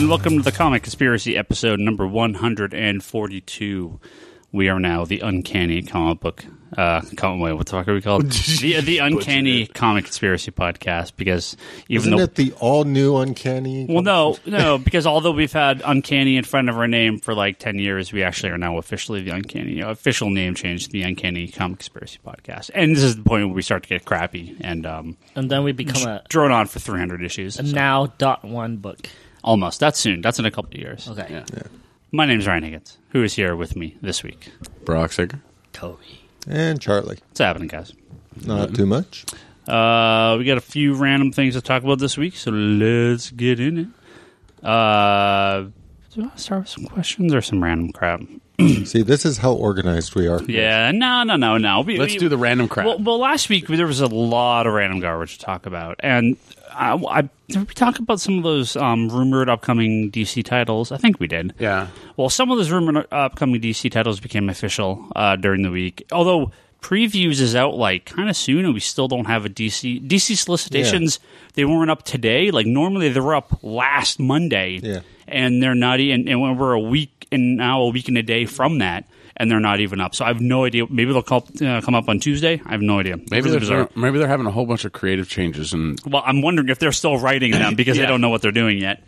and welcome to the Comic Conspiracy episode number 142. We are now the Uncanny Comic Book. What the fuck are we called? the Uncanny Comic Conspiracy podcast. Because isn't it the all new Uncanny? Well, no, because although we've had Uncanny in front of our name for like 10 years, we actually are now officially the Uncanny. Official name change to the Uncanny Comic Conspiracy podcast. And this is the point where we start to get crappy and then we become a drone on for 300 issues. now .1 book. Almost. That's soon. That's in a couple of years. Okay. Yeah. My name's Ryan Higgins. Who is here with me this week? Brock Sager. Toby. And Charlie. What's happening, guys? Not too much. We got a few random things to talk about this week, so let's get in it. Do I start with some questions or some random crap? See, this is how organized we are. Yeah, no. Let's do the random crap. Well, last week there was a lot of random garbage to talk about, and did we talk about some of those rumored upcoming DC titles? I think we did. Yeah. Well, some of those rumored upcoming DC titles became official during the week, although previews is out like kind of soon, and we still don't have a DC solicitations. Yeah. They weren't up today. Like normally they were up last Monday, and they're not. And we're a week and a day from that. And they're not even up, so I have no idea. Maybe they'll come up on Tuesday. I have no idea. Maybe they're having a whole bunch of creative changes. Well, I'm wondering if they're still writing them because they don't know what they're doing yet.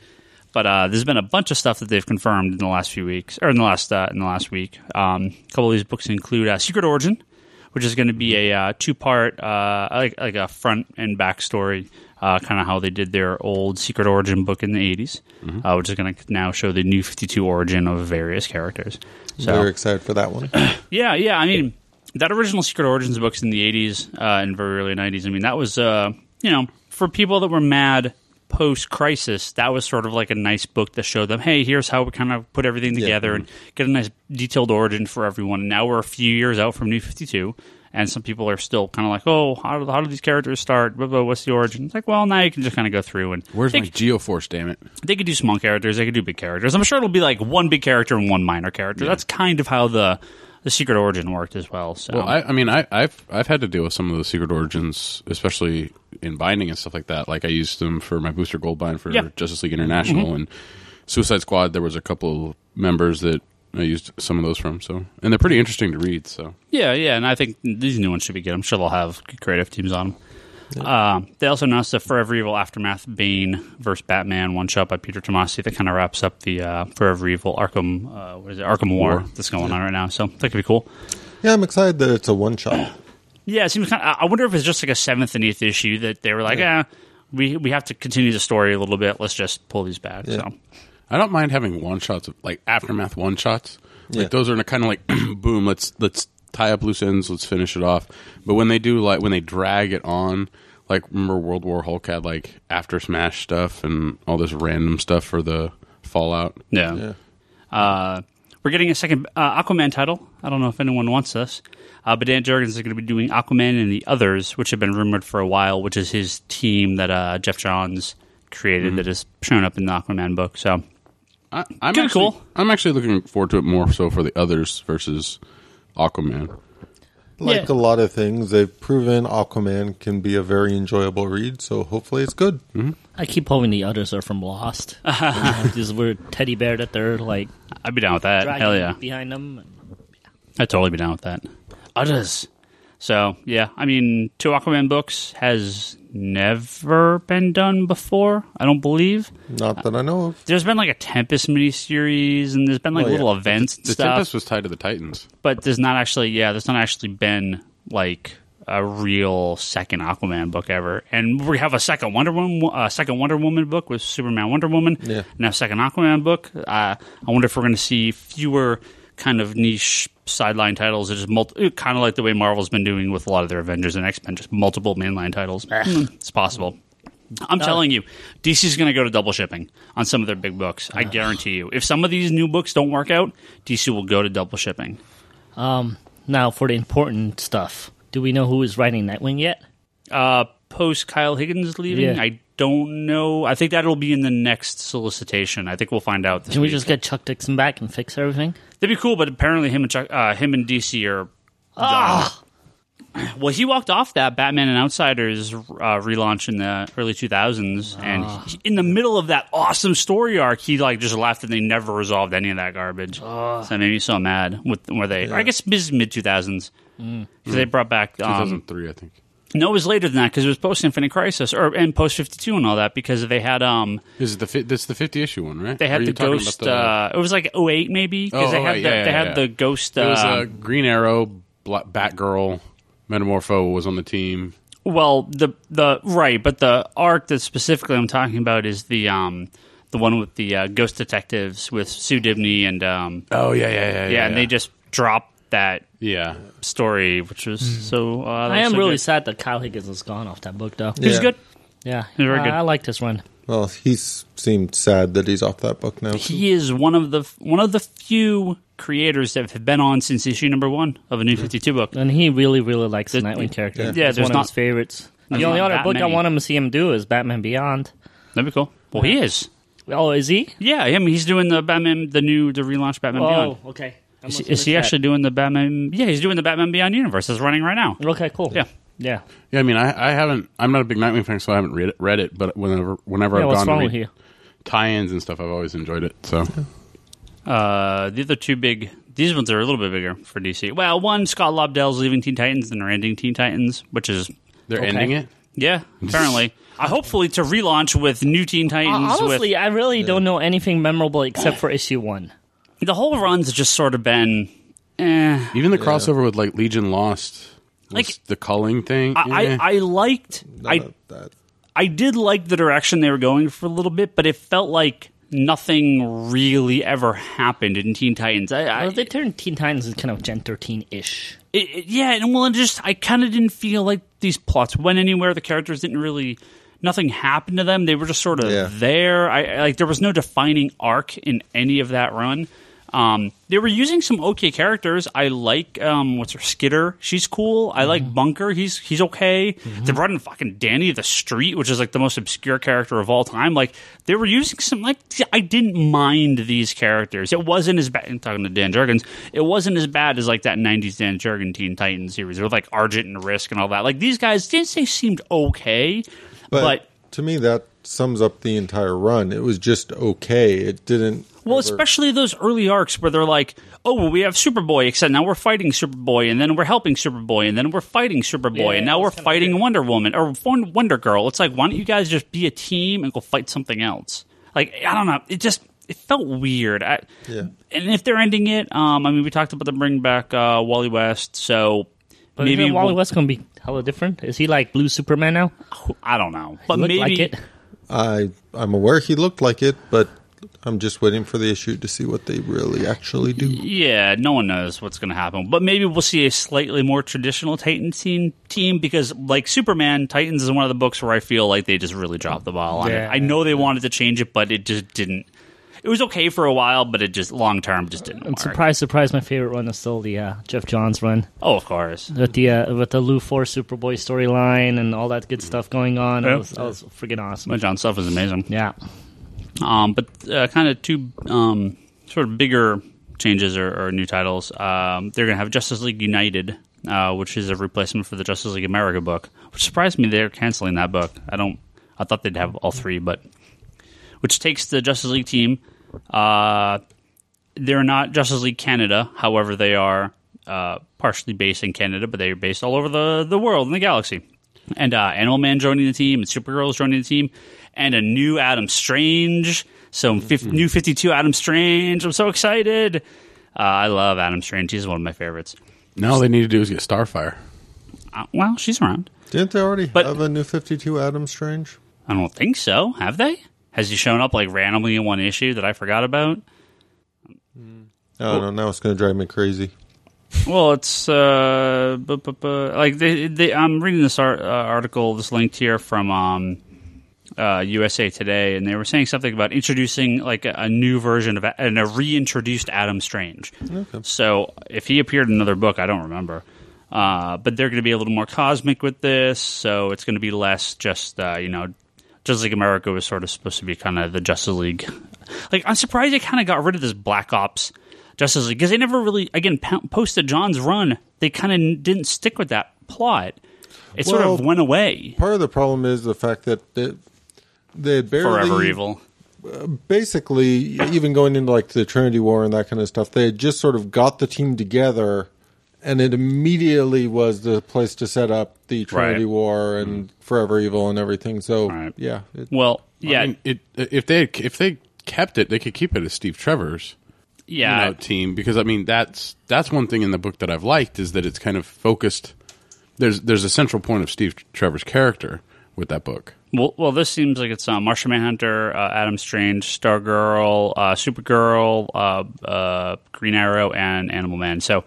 But there's been a bunch of stuff that they've confirmed in the last few weeks, or in the last week. A couple of these books include Secret Origin, which is going to be a two-part, like a front and back story. Kind of how they did their old Secret Origin book in the 80s, which is going to now show the New 52 origin of various characters. So, very excited for that one. Yeah. I mean, that original Secret Origins books in the 80s and very early 90s, I mean, that was, for people that were mad post-crisis, that was sort of like a nice book to show them, hey, here's how we kind of put everything together and get a nice detailed origin for everyone. And now we're a few years out from New 52. And some people are still kind of like, oh, how do these characters start? What's the origin? It's like, well, now you can just kind of go through. And where's my Geoforce, damn it? They could do small characters. They could do big characters. I'm sure it'll be like one big character and one minor character. Yeah. That's kind of how the Secret Origin worked as well. So. Well, I've had to deal with some of the Secret Origins, especially in binding and stuff like that. Like I used them for my Booster Gold bind for Justice League International and Suicide Squad. There was a couple members that I used some of those from, and they're pretty interesting to read. So yeah, and I think these new ones should be good. I'm sure they'll have good creative teams on them. Yeah. They also announced the Forever Evil Aftermath Bane vs. Batman one shot by Peter Tomasi that kind of wraps up the Forever Evil Arkham War that's going on right now. So that could be cool. Yeah, I'm excited that it's a one shot. Yeah, it seems kind of. I wonder if it's just like a 7th and 8th issue that they were like, we have to continue the story a little bit. Let's just pull these back. Yeah. So. I don't mind having one shots, like Aftermath one shots. Like those are kind of like boom. Let's tie up loose ends. Let's finish it off. But when they do when they drag it on, like remember World War Hulk had like After Smash stuff and all this random stuff for the Fallout. Yeah. We're getting a second Aquaman title. I don't know if anyone wants this, but Dan Jurgens is going to be doing Aquaman and the Others, which have been rumored for a while, which is his team that Jeff Johns created that has shown up in the Aquaman book. So. I'm actually cool. I'm actually looking forward to it more so for the Others versus Aquaman. Like a lot of things, they've proven Aquaman can be a very enjoyable read, so hopefully it's good. Mm-hmm. I keep hoping the Others are from Lost. This weird teddy bear that they're like... I'd be down with that. Hell yeah. Behind them. I'd totally be down with that. Others. So, yeah, I mean, 2 Aquaman books has never been done before, I don't believe. Not that I know of. There's been like a Tempest miniseries, and there's been like little events and the stuff. Tempest was tied to the Titans. But there's not actually been like a real second Aquaman book ever. And we have a second Wonder Woman book with Superman Wonder Woman, and a second Aquaman book. I wonder if we're going to see fewer kind of niche sideline titles that just kind of like the way Marvel's been doing with a lot of their Avengers and X-Men, just multiple mainline titles. It's possible. I'm telling you, DC's going to go to double shipping on some of their big books. I guarantee you. If some of these new books don't work out, DC will go to double shipping. Now, for the important stuff, do we know who is writing Nightwing yet? Post Kyle Higgins leaving, I don't know. I think that'll be in the next solicitation. I think we'll find out this Can we week. just get Chuck Dixon back and fix everything? That'd be cool, but apparently him and DC are done. Well, he walked off that Batman and Outsiders relaunch in the early 2000s, and in the middle of that awesome story arc, he like just left, and they never resolved any of that garbage. So that made me so mad. I guess mid 2000s, because they brought back 2003, I think. No, it was later than that because it was post Infinite Crisis and post 52 and all that because they had This is that's the 50 issue one, right? They had the Ghost. It was like 08 maybe because they had the Ghost. It was Green Arrow, Batgirl, Metamorpho was on the team. Well, the right, but the arc that specifically I'm talking about is the one with the Ghost Detectives with Sue Dibney and and they just dropped that story, which was so. I am really sad that Kyle Higgins is gone off that book, though. He was good. Yeah, he was very good. I liked his run. Well, he seemed sad that he's off that book now. He is one of the few creators that have been on since issue number 1 of a New 52 book, and he really likes the Nightwing character. Yeah, it's one of his favorites. The only other book I want him to see him do is Batman Beyond. That'd be cool. Well, he is. Oh, is he? Yeah, I mean, he's doing the Batman, the relaunched Batman Beyond. Oh, okay. Is he actually doing the Batman? Yeah, he's doing the Batman Beyond universe. It's running right now. Okay, cool. Yeah. I mean, I haven't. I'm not a big Nightwing fan, so I haven't read it. But whenever I've gone to read tie-ins and stuff, I've always enjoyed it. So, the other two big. These ones are a little bit bigger for DC. Well, one, Scott Lobdell's leaving Teen Titans and they're ending Teen Titans, which is they're ending it. Yeah, apparently. Hopefully to relaunch with new Teen Titans. Honestly, I really don't know anything memorable except for issue 1. The whole run's just sort of been. Even the crossover with like Legion Lost, like the culling thing. I liked. I did like the direction they were going for a little bit, but it felt like nothing really ever happened in Teen Titans. They turned Teen Titans into kind of Gen 13-ish. I kind of didn't feel like these plots went anywhere. The characters didn't really. Nothing happened to them. They were just sort of there. There was no defining arc in any of that run. They were using some okay characters. I like what's her Skitter. She's cool. I like Bunker. He's okay. Mm-hmm. They brought in fucking Danny the Street, which is like the most obscure character of all time. Like they were using some I didn't mind these characters. It wasn't as bad. I'm talking to Dan Jurgens. It wasn't as bad as like that '90s Dan Jurgens Teen Titans series with like Argent and Risk and all that. Like these guys they seemed okay, but to me that sums up the entire run. It was just okay. It didn't. Well, especially those early arcs where they're like, oh, well, we have Superboy, except now we're fighting Superboy, and then we're helping Superboy, and then we're fighting Superboy, and now we're fighting Wonder Woman, or Wonder Girl. It's like, why don't you guys just be a team and go fight something else? Like, I don't know. It felt weird. And if they're ending it, I mean, we talked about them bringing back Wally West, so but maybe Wally West going to be hella different? Is he like Blue Superman now? I don't know. But maybe like it. I'm aware he looked like it, but I'm just waiting for the issue to see what they really actually do. Yeah, no one knows what's going to happen. But maybe we'll see a slightly more traditional Titans team because, like Superman, Titans is one of the books where I feel like they just really dropped the ball on it. I know they wanted to change it, but it just didn't. It was okay for a while, but it just, long term, just didn't work. Surprise, my favorite run is still the Jeff Johns run. Oh, of course. With the Lou Force Superboy storyline and all that good stuff going on. That was freaking awesome. The John stuff was amazing. Yeah. But kind of two sort of bigger changes or new titles. They're going to have Justice League United, which is a replacement for the Justice League America book, which surprised me they're canceling that book. I thought they'd have all three, but which takes the Justice League team. They're not Justice League Canada, however, they are partially based in Canada, but they're based all over the world and the galaxy. And Animal Man joining the team, and Supergirl is joining the team, and a new Adam Strange. So new 52 Adam Strange. I'm so excited. I love Adam Strange. He's one of my favorites. Now all they need to do is get Starfire. Well, she's around. Didn't they already have a new 52 Adam Strange? I don't think so. Have they? Has he shown up like randomly in one issue that I forgot about? I don't know. Now it's going to drive me crazy. Well, it's like I'm reading this article, this linked here from USA Today, and they were saying something about introducing like a new version of and a reintroduced Adam Strange. Okay. So if he appeared in another book, I don't remember. But they're going to be a little more cosmic with this, so it's going to be less just Justice League America was sort of supposed to be kind of the Justice League. Like, I'm surprised they kind of got rid of this Black Ops Justice League because they never really, again, post-John's run, they kind of didn't stick with that plot. It sort of went away. Part of the problem is the fact that they barely... Forever Evil. Basically, even going into like the Trinity War and that kind of stuff, they had just sort of got the team together, and it immediately was the place to set up the Trinity War and Forever Evil and everything. So, yeah. I mean, if they kept it, they could keep it as Steve Trevor's team, because I mean that's one thing in the book that I've liked, is that it's kind of focused. There's a central point of Steve Trevor's character with that book. Well, this seems like it's Martian Manhunter, Adam Strange, Stargirl, Supergirl, Green Arrow, and Animal Man. So,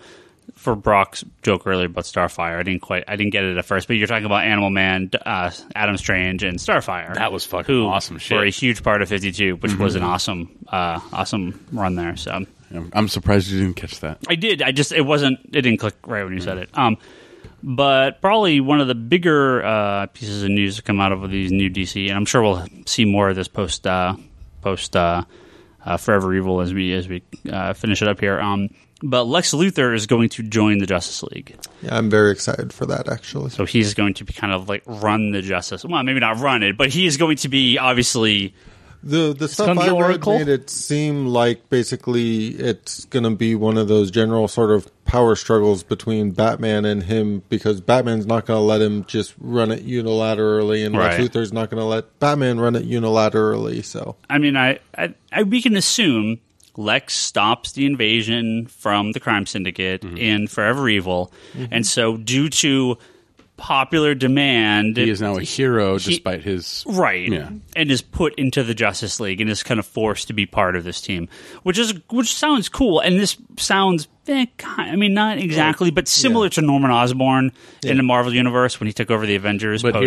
for Brock's joke earlier about Starfire, I didn't get it at first, but you're talking about Animal Man, Adam Strange, and Starfire. That was fucking awesome shit. Were a huge part of 52, which was an awesome run there. So I'm surprised you didn't catch that. I did. It didn't click right when you said it. But probably one of the bigger pieces of news to come out of these new DC, and I'm sure we'll see more of this post Forever Evil as we finish it up here. But Lex Luthor is going to join the Justice League. Yeah, I'm very excited for that, actually. So he's going to be kind of like run the Justice. Well, maybe not run it, but he is going to be obviously. The stuff I read made it seem like basically it's going to be one of those general sort of power struggles between Batman and him, because Batman's not going to let him just run it unilaterally, and Lex Luthor's not going to let Batman run it unilaterally. So I mean, we can assume Lex stops the invasion from the crime syndicate in Forever Evil, and so due to popular demand, he is now a hero despite his and is put into the Justice League and is kind of forced to be part of this team, which sounds cool. And this sounds, not exactly, but similar to Norman Osborn in the Marvel universe when he took over the Avengers. But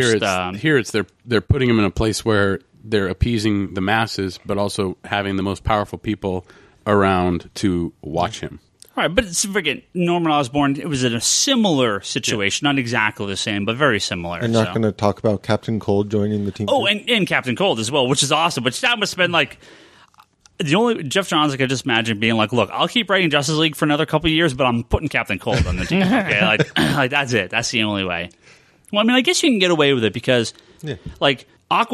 here they're putting him in a place where they're appeasing the masses, but also having the most powerful people around to watch him. Right, but forget Norman Osborn. It was in a similar situation, not exactly the same, but very similar. I'm not going to talk about Captain Cold joining the team. Oh, and Captain Cold as well, which is awesome. But that must have been like the only Jeff Johns. I could just imagine being like, "Look, I'll keep writing Justice League for another couple of years, but I'm putting Captain Cold on the team." Okay, like that's it. That's the only way. Well, I mean, I guess you can get away with it because, like Black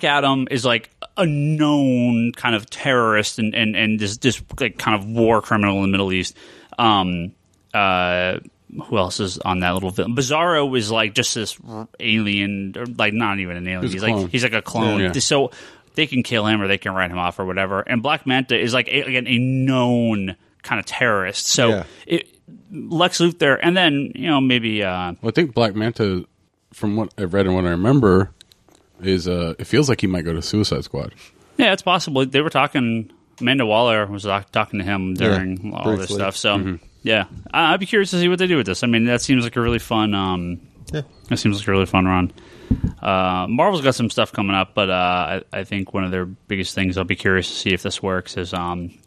Adam is like a known kind of terrorist and this like kind of war criminal in the Middle East. Who else is on that little film? Bizarro is like just this alien, or like not even an alien. He's like a clone. Yeah. So they can kill him or they can write him off or whatever. And Black Manta is like a known kind of terrorist. So Lex Luthor, and then maybe. I think Black Manta, from what I've read and what I remember, is it feels like he might go to Suicide Squad. Yeah, it's possible. They were talking. Amanda Waller was talking to him during all this stuff. So I'd be curious to see what they do with this. I mean, that seems like a really fun. That seems like a really fun run. Marvel's got some stuff coming up, but I think one of their biggest things I'll be curious to see if this works is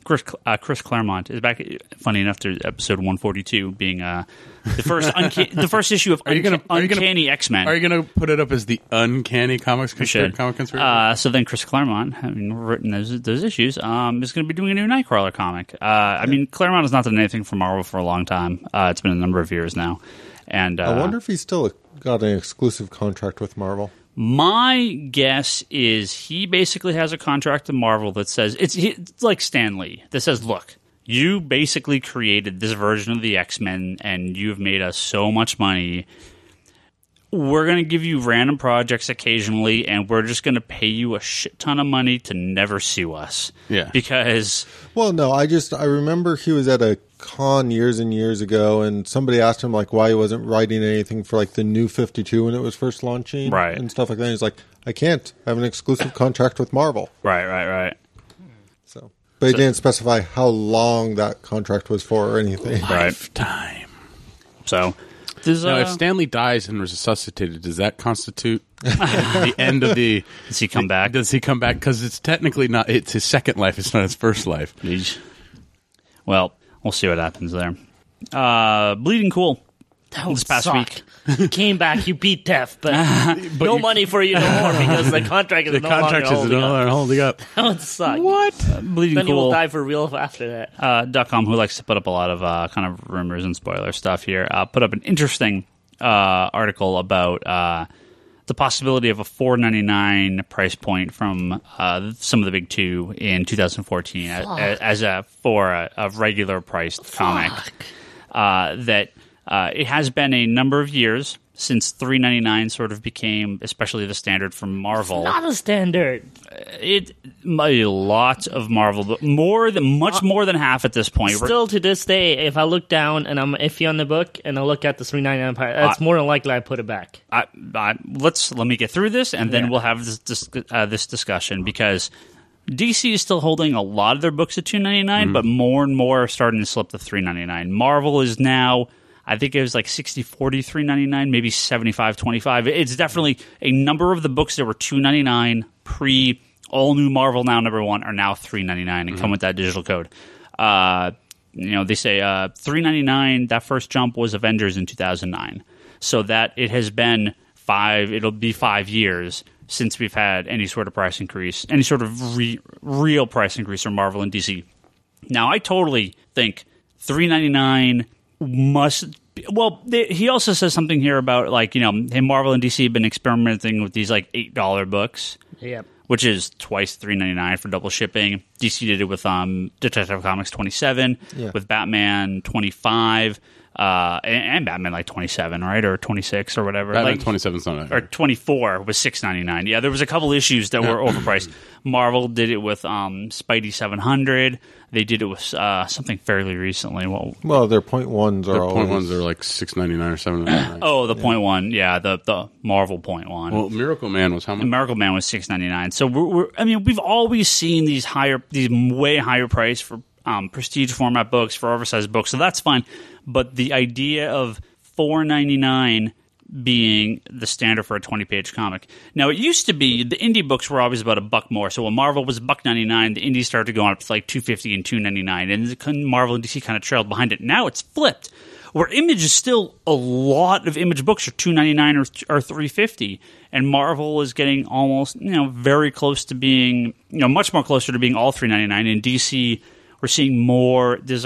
Chris Claremont is back. Funny enough, there's episode 142 being the first issue of Uncanny X-Men. Are you going to put it up as the Uncanny Comics comic conspiracy? So then Chris Claremont, having written those issues, is going to be doing a new Nightcrawler comic. I mean, Claremont has not done anything for Marvel for a long time. It's been a number of years now. And I wonder if he's still got an exclusive contract with Marvel. My guess is he basically has a contract with Marvel that says it's like Stan Lee that says, "Look, you basically created this version of the X-Men, and you've made us so much money. We're going to give you random projects occasionally, and we're just going to pay you a shit ton of money to never sue us." Yeah, because I remember he was at a con years and years ago, and somebody asked him like why he wasn't writing anything for like the New 52 when it was first launching, and stuff like that. And he's like, I can't. I have an exclusive contract with Marvel. Right. So, but he didn't specify how long that contract was for or anything. Lifetime. So, now, if Stanley dies and was resuscitated, does that constitute the end of the? Does he come back? Does he come back? Because it's technically not. It's his second life. It's not his first life. Well, we'll see what happens there. Bleeding Cool. This past week. You came back, you beat death, but no money for you no more because the contract is no longer holding up. That would suck. What? Bleeding then Cool. you will die for real after that. .com, who likes to put up a lot of kind of rumors and spoiler stuff here, put up an interesting article about the possibility of a $4.99 price point from some of the big two in 2014 as a regular priced comic. That it has been a number of years since $3.99 sort of became, especially the standard from Marvel. It's not a standard. Lots of Marvel, but much more than half at this point. Still to this day, if I look down and I'm iffy on the book and I look at the $3.99 price, that's more than likely I put it back. Let me get through this, and then we'll have this discussion, because DC is still holding a lot of their books at $2.99, but more and more are starting to slip to $3.99. Marvel is now, I think it was like 60-40 $3.99, maybe 75-25. It's definitely a number of the books that were $2.99 pre all new Marvel Now #1 are now $3.99 and come with that digital code. They say $3.99. That first jump was Avengers in 2009, so that it has been it'll be 5 years since we've had any sort of price increase, any sort of real price increase from Marvel and DC. Now, I totally think $3.99 must be, he also says something here about, like, Marvel and DC have been experimenting with these like $8 books. Yep. Which is twice $3.99 for double shipping. DC did it with Detective Comics 27, with Batman 25, and Batman like 27, right, or 26 or whatever. Batman 27 something, or 24 was $6.99. Yeah, there was a couple issues that were overpriced. Marvel did it with Spidey 700. They did it with something fairly recently. Well, their .1s are always... .1s are like $6.99 or $7.99. Oh, the .1, yeah, the Marvel .1. Well, Miracle Man was how much? Miracle Man was $6.99. So we've always seen these way higher price for prestige format books, for oversized books. So that's fine. But the idea of $4.99 being the standard for a 20-page comic. Now, it used to be the indie books were always about $1 more. So when Marvel was $1.99, the indies started going up to like $2.50 and $2.99, and Marvel and DC kind of trailed behind it. Now it's flipped, where Image is still, a lot of Image books are $2.99 or $3.50, and Marvel is getting almost, very close to being, much more closer to being all $3.99. In DC, we're seeing more. There's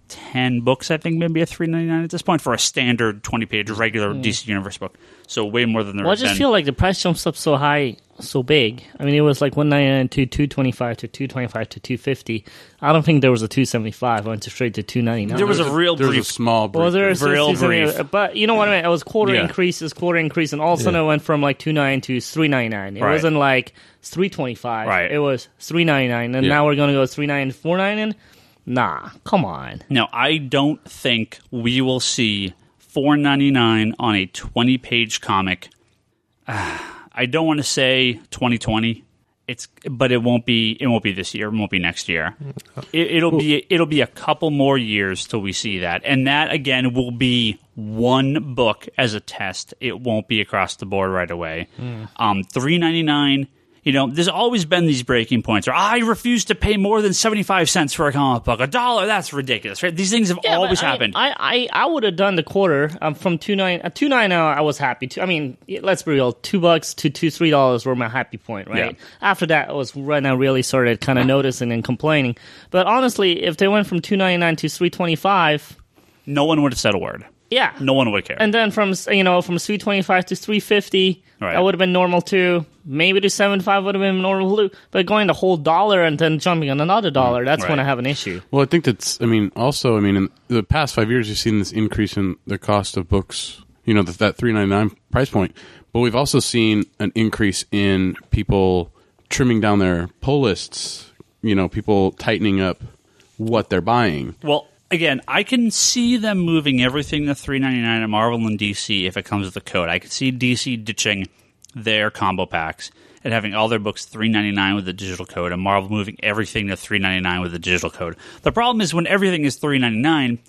10 books, I think, maybe at $3.99 at this point for a standard 20-page regular DC Universe book. So way more than there I just feel like the price jumps up so high, so big. I mean, it was like $1.99 to $2.25 to $2.25 to $2.50. I don't think there was a $2.75. I went straight to $2.99. There was a small brief. Well, there was real brief. But you know what I mean? It was quarter increase, and all of a sudden it went from like $2.99 to $3.99. It wasn't like $3.25. Right. It was $3.99, and now we're going to go $3.99 to $4.99. Nah, come on. Now, I don't think we will see $4.99 on a 20-page comic. I don't want to say 2020. But it won't be this year. It won't be next year. It'll be a couple more years till we see that, and that again will be one book as a test. It won't be across the board right away. $3.99. There's always been these breaking points where I refuse to pay more than 75 cents for a comic book. $1, that's ridiculous, right? These things have always happened. I would have done the quarter from $2.99. I was happy. Let's be real. $2 to $3 were my happy point, right? Yeah. After that, I was when I really started kind of noticing and complaining. But honestly, if they went from $2.99 to $3.25, no one would have said a word. Yeah, no one would care. And then from $3.25 to $3.50, that would have been normal too. Maybe to $7.5 would have been normal too. But going the whole $1 and then jumping on another $1, that's when I have an issue. Well, I think that's. In the past 5 years, you've seen this increase in the cost of books. That $3.99 price point. But we've also seen an increase in people trimming down their pull lists. People tightening up what they're buying. Well. Again, I can see them moving everything to $3.99 at Marvel and DC if it comes with the code. I could see DC ditching their combo packs and having all their books $3.99 with the digital code, and Marvel moving everything to $3.99 with the digital code. The problem is when everything is $3.99,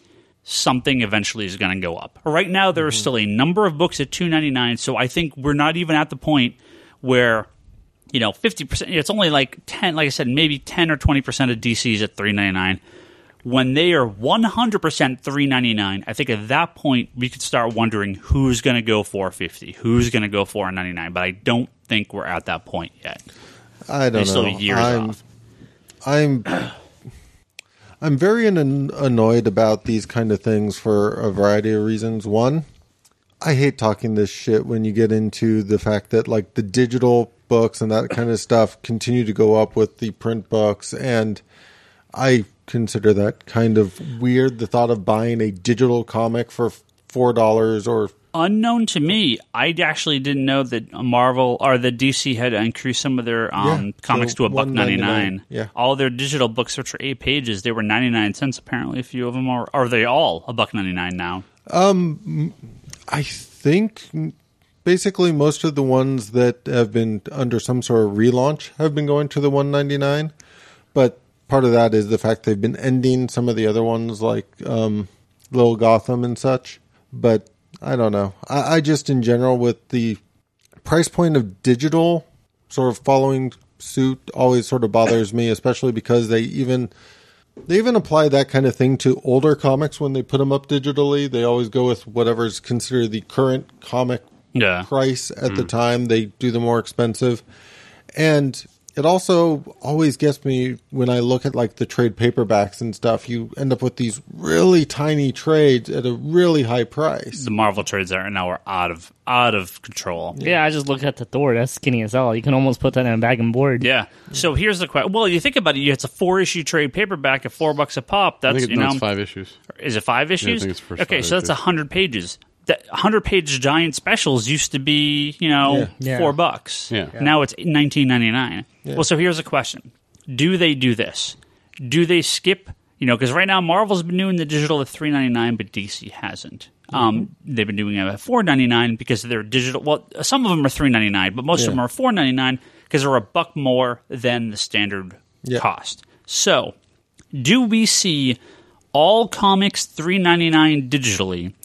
something eventually is going to go up. Right now, there are still a number of books at $2.99, so I think we're not even at the point where 50%. It's only like 10, like I said, maybe 10 or 20% of DC's at $3.99. When they are 100% $3.99, I think at that point we could start wondering who's going to go $4.50, who's going to go $4.99. But I don't think we're at that point yet. I don't know. Still years off. I'm very annoyed about these kind of things for a variety of reasons. One, I hate talking this shit when you get into the fact that like the digital books and that kind of stuff continue to go up with the print books, and I consider that kind of weird, the thought of buying a digital comic for $4 or... Unknown to me, I actually didn't know that Marvel or the DC had increased some of their comics to $1.99. Yeah. All their digital books, which are 8 pages, they were 99 cents apparently. A few of them are they all $1.99 now? I think basically most of the ones that have been under some sort of relaunch have been going to the $1.99, but part of that is the fact they've been ending some of the other ones like Little Gotham and such. But I don't know. I just, in general, with the price point of digital sort of following suit always sort of bothers me, especially because they even apply that kind of thing to older comics when they put them up digitally. They always go with whatever's considered the current comic price at the time. They do the more expensive. And it also always gets me when I look at like the trade paperbacks and stuff. You end up with these really tiny trades at a really high price. The Marvel trades are now out of control. Yeah, I just look at the Thor. That's skinny as hell. You can almost put that in a bag and board. Yeah. So here's the question. Well, you think about it. It's a 4-issue trade paperback at $4 a pop. That's it's 5 issues. Is it 5 issues? Yeah, I think it's first okay, 5 so that's issues. 100 pages. That 100-page giant specials used to be, $4. Yeah. Now it's $19.99. Yeah. Well, so here's a question: do they do this? Do they skip? Because right now Marvel's been doing the digital at $3.99, but DC hasn't. They've been doing it at $4.99 because they're digital. Well, some of them are $3.99, but most of them are $4.99 because they're $1 more than the standard cost. So, do we see all comics $3.99 digitally?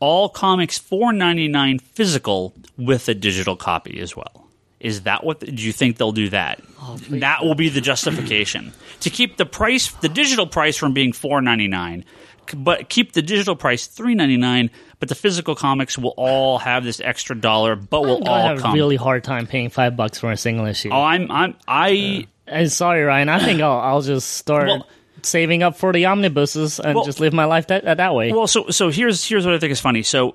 All comics $4.99 physical with a digital copy as well. Is that what? Do you think they'll do that? That will be the justification to keep the price, the digital price, from being $4.99, but keep the digital price $3.99. But the physical comics will all have this extra $1, but will all have a really hard time paying $5 for a single issue. Oh, I'm sorry, Ryan. I think I'll just start. Saving up for the omnibuses and just live my life that way. Well, so here's what I think is funny. So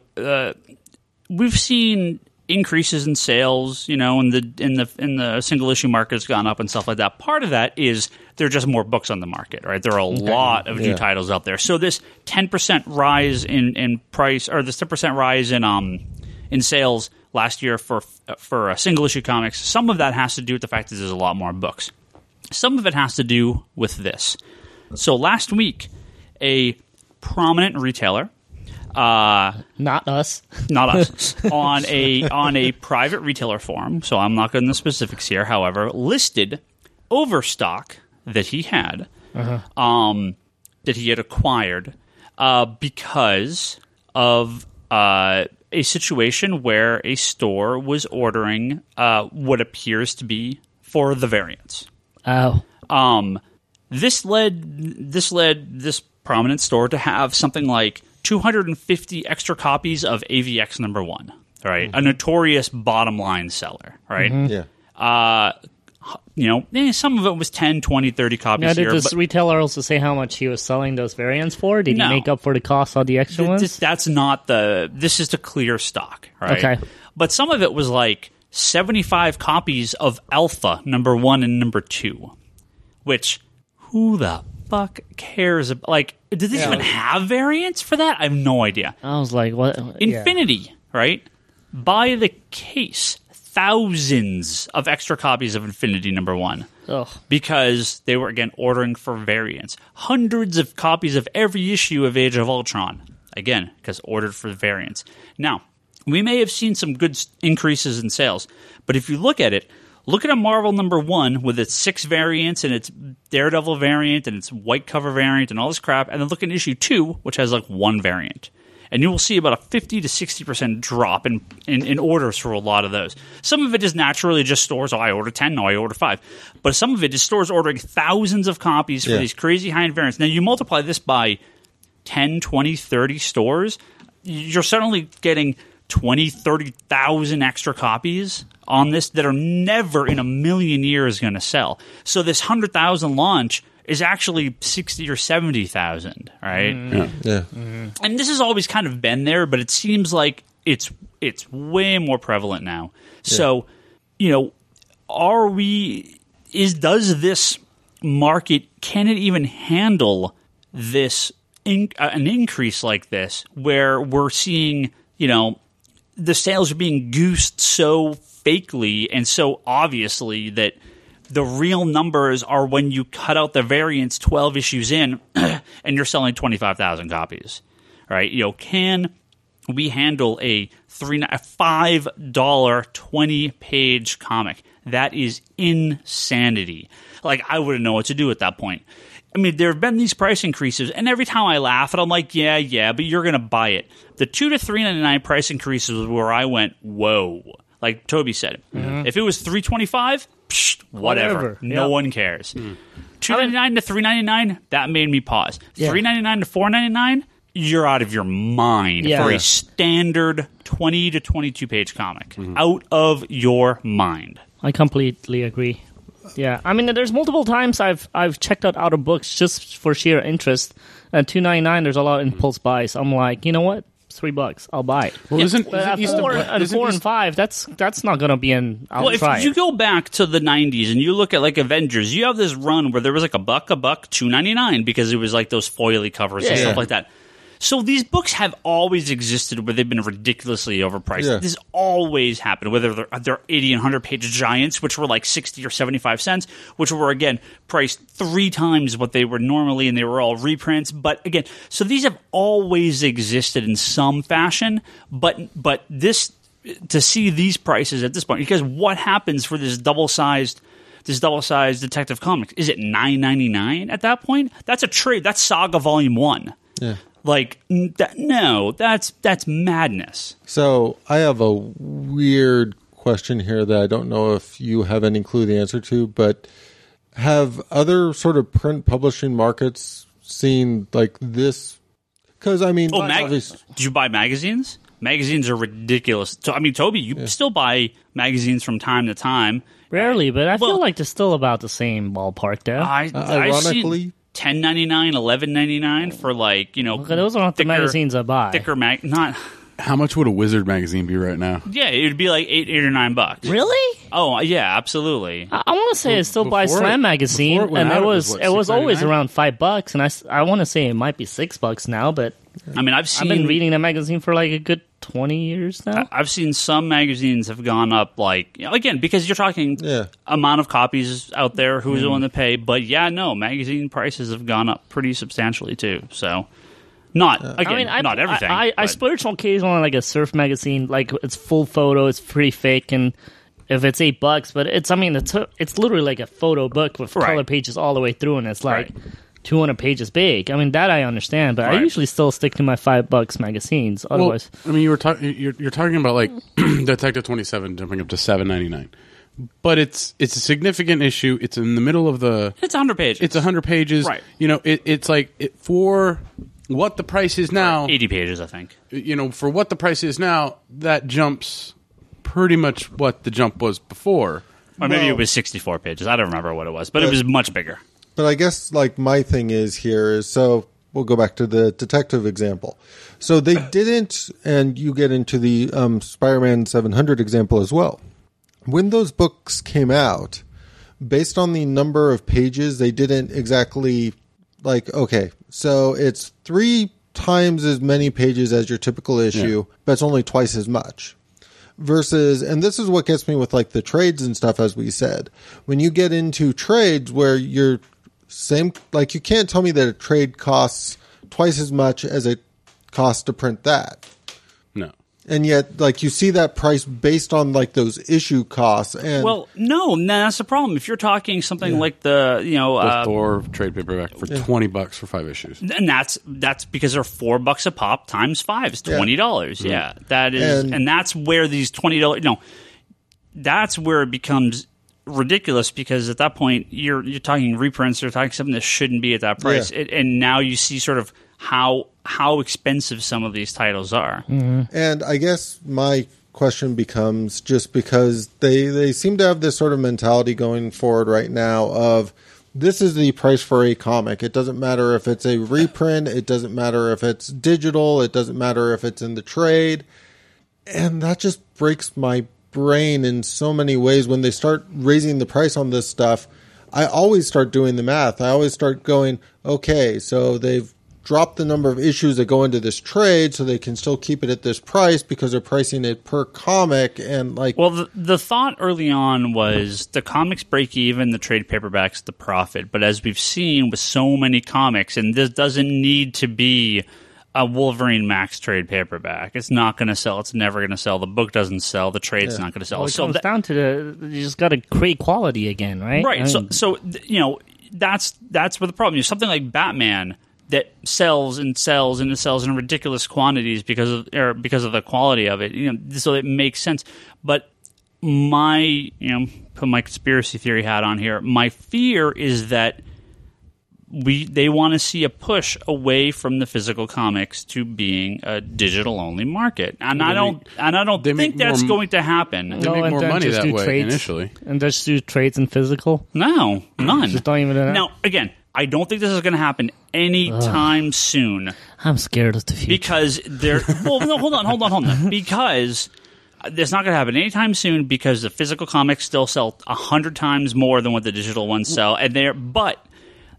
we've seen increases in sales, in the single issue market has gone up and stuff like that. Part of that is there are just more books on the market, right? There are a lot of new titles out there. So this 10% rise in price, or this 10% rise in sales last year for single issue comics, some of that has to do with the fact that there's a lot more books. Some of it has to do with this. So last week, a prominent retailer, not us, on a private retailer forum. So I'm not going into the specifics here. However, listed overstock that he had, that he had acquired, because of a situation where a store was ordering what appears to be for the variants. Oh. This led this prominent store to have something like 250 extra copies of AVX #1, right? A notorious bottom line seller, right? Some of it was 10, 20, 30 copies now, here. Did this retailer also say how much he was selling those variants for? Did he make up for the cost of the extra ones? That's not this is to clear stock, right? Okay. But some of it was like 75 copies of Alpha #1 and #2, which... who the fuck cares? Like, did they even have variants for that? I have no idea. I was like, what? Infinity, right? By the case, thousands of extra copies of Infinity #1. Ugh. Because they were, again, ordering for variants. Hundreds of copies of every issue of Age of Ultron. Again, because ordered for variants. Now, we may have seen some good increases in sales, but if you look at it, look at a Marvel #1 with its 6 variants and its Daredevil variant and its white cover variant and all this crap, and then look at issue 2, which has like 1 variant. and you will see about a 50 to 60% drop in orders for a lot of those. Some of it is naturally just stores, I order 10, no, I order 5. But some of it is stores ordering thousands of copies for these crazy high-end variants. Now, you multiply this by 10, 20, 30 stores, you're suddenly getting 20, 30,000 extra copies on this that are never in a million years going to sell. So this 100,000 launch is actually 60 or 70,000, right? Yeah. And this has always kind of been there, but it seems like it's way more prevalent now. So, does this market, can it even handle this an increase like this, where we're seeing, the sales are being goosed so fakely and so obviously that the real numbers are when you cut out the variants 12 issues in and you're selling 25,000 copies, right? Can we handle a $5 20-page comic? That is insanity. Like, I wouldn't know what to do at that point. I mean, there have been these price increases, and every time I laugh, and I'm like, yeah, but you're going to buy it. The $2 to $3.99 price increases was where I went, whoa. Like Toby said, if it was $3.25, whatever. No one cares. $2.99 to $3.99, that made me pause. $3.99 to $4.99, you're out of your mind for a standard 20 to 22-page comic. Out of your mind. I completely agree. Yeah, I mean, there's multiple times I've checked out of books just for sheer interest. At $2.99, there's a lot of impulse buys. I'm like, you know what? It's $3. I'll buy it. Well, isn't 4 and 5? That's not going to be an. If you go back to the '90s and you look at like Avengers, you have this run where there was like a buck, $2.99 because it was like those foily covers and stuff like that. So these books have always existed where they've been ridiculously overpriced. Yeah. This always happened, whether they're 80 and 100-page giants, which were like 60 or 75 cents, which were, again, priced 3 times what they were normally, and they were all reprints. But, again, so these have always existed in some fashion, but this, to see these prices at this point, because what happens for this double-sized Detective Comics? Is it $9.99 at that point? That's a trade. That's Saga Volume 1. Yeah. Like, no, that's madness. So I have a weird question here that I don't know if you have any clue the answer to, but have other sort of print publishing markets seen like this? Because, I mean... did you buy magazines? Magazines are ridiculous. So, I mean, Toby, you still buy magazines from time to time. Rarely, but I feel like they're still about the same ballpark there. Ironically... $10.99, $11.99 for like, those are not the magazines I buy. Not. How much would a Wizard magazine be right now? Yeah, it would be like $8 or $9. Really? Oh yeah, absolutely. I want to say I still buy Slam magazine, and it was always around $5, and I want to say it might be $6 now, but I mean, I've been reading that magazine for like a good 20 years now. I've seen some magazines have gone up, like, again, because you're talking amount of copies out there, who's willing to pay. But magazine prices have gone up pretty substantially too. So, not everything. I splurge on occasionally on like a surf magazine, like it's full photo, it's pretty fake, and if it's $8, but it's literally like a photo book with color pages all the way through, and it's like 200 pages big. I mean, that I understand, but I usually still stick to my $5 magazines. Otherwise, I mean, you're talking about like Detective 27 jumping up to $7.99, but it's a significant issue. It's in the middle of the. It's 100 pages. It's 100 pages. Right. It's like for what the price is now. 80 pages, I think. For what the price is now, that jumps pretty much what the jump was before. Or maybe it was 64 pages. I don't remember what it was, but it was much bigger. But I guess, like, my thing is so we'll go back to the detective example. So they didn't, and you get into the Spider-Man 700 example as well. When those books came out, based on the number of pages, they didn't exactly, like, okay, so it's 3 times as many pages as your typical issue, but it's only twice as much. Versus, and this is what gets me with, like, the trades and stuff, as we said. When you get into trades where you're like, you can't tell me that a trade costs twice as much as it costs to print that. No. And yet, like, you see that price based on, like, those issue costs. And well, no, that's the problem. If you're talking something like the Thor trade paperback for $20 for 5 issues, and that's because they're $4 a pop times 5 is $20. Yeah, that is, and that's where these $20. That's where it becomes ridiculous, because at that point you're talking reprints, you're talking something that shouldn't be at that price, and now you see sort of how expensive some of these titles are. Mm-hmm. And I guess my question becomes, just because they seem to have this sort of mentality going forward right now of, this is the price for a comic. It doesn't matter if it's a reprint, it doesn't matter if it's digital, it doesn't matter if it's in the trade. And that just breaks my brain in so many ways. When they start raising the price on this stuff, I always start doing the math. I always start going, okay, so they've dropped the number of issues that go into this trade so they can still keep it at this price because they're pricing it per comic. And like, well, the thought early on was the comics break even, the trade paperbacks the profit. But as we've seen with so many comics, and this doesn't need to be a Wolverine Max trade paperback. It's not going to sell. It's never going to sell. The book doesn't sell. The trade's not going to sell. Well, it comes down to you just got to create quality again, right? Right. So that's where the problem is. Something like Batman that sells and sells and it sells in ridiculous quantities because of the quality of it. So it makes sense. But put my conspiracy theory hat on here. My fear is that they want to see a push away from the physical comics to being a digital only market, and I don't think that's going to happen. They make more money that way trades, initially, and just do trades and physical. No, none. Just don't even do that. Now, again, I don't think this is going to happen anytime soon. I'm scared of the future because they're. Well, no, hold on. Because it's not going to happen anytime soon, because the physical comics still sell 100 times more than what the digital ones sell, but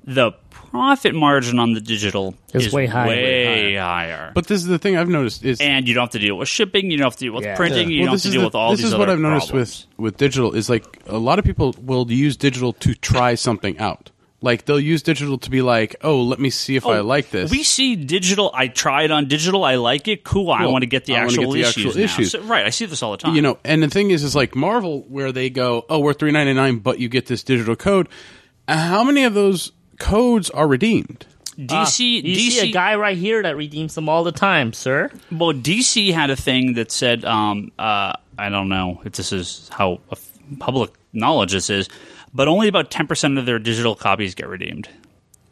the profit margin on the digital is way higher. But this is the thing I've noticed is, and you don't have to deal with shipping, you don't have to deal with printing, you don't have to deal with all these other problems. This is what I've noticed with digital is, like, a lot of people will use digital to try something out. Like, they'll use digital to be like, oh, let me see if I like this. We see digital. I try it on digital. I like it. Cool. I want to get the actual issues. So, right. I see this all the time. And the thing is like Marvel, where they go, oh, we're $3.99, but you get this digital code. How many of those codes are redeemed? DC, you see a guy right here that redeems them all the time, sir. Well, DC had a thing that said, I don't know if this is how public knowledge this is, but only about 10% of their digital copies get redeemed.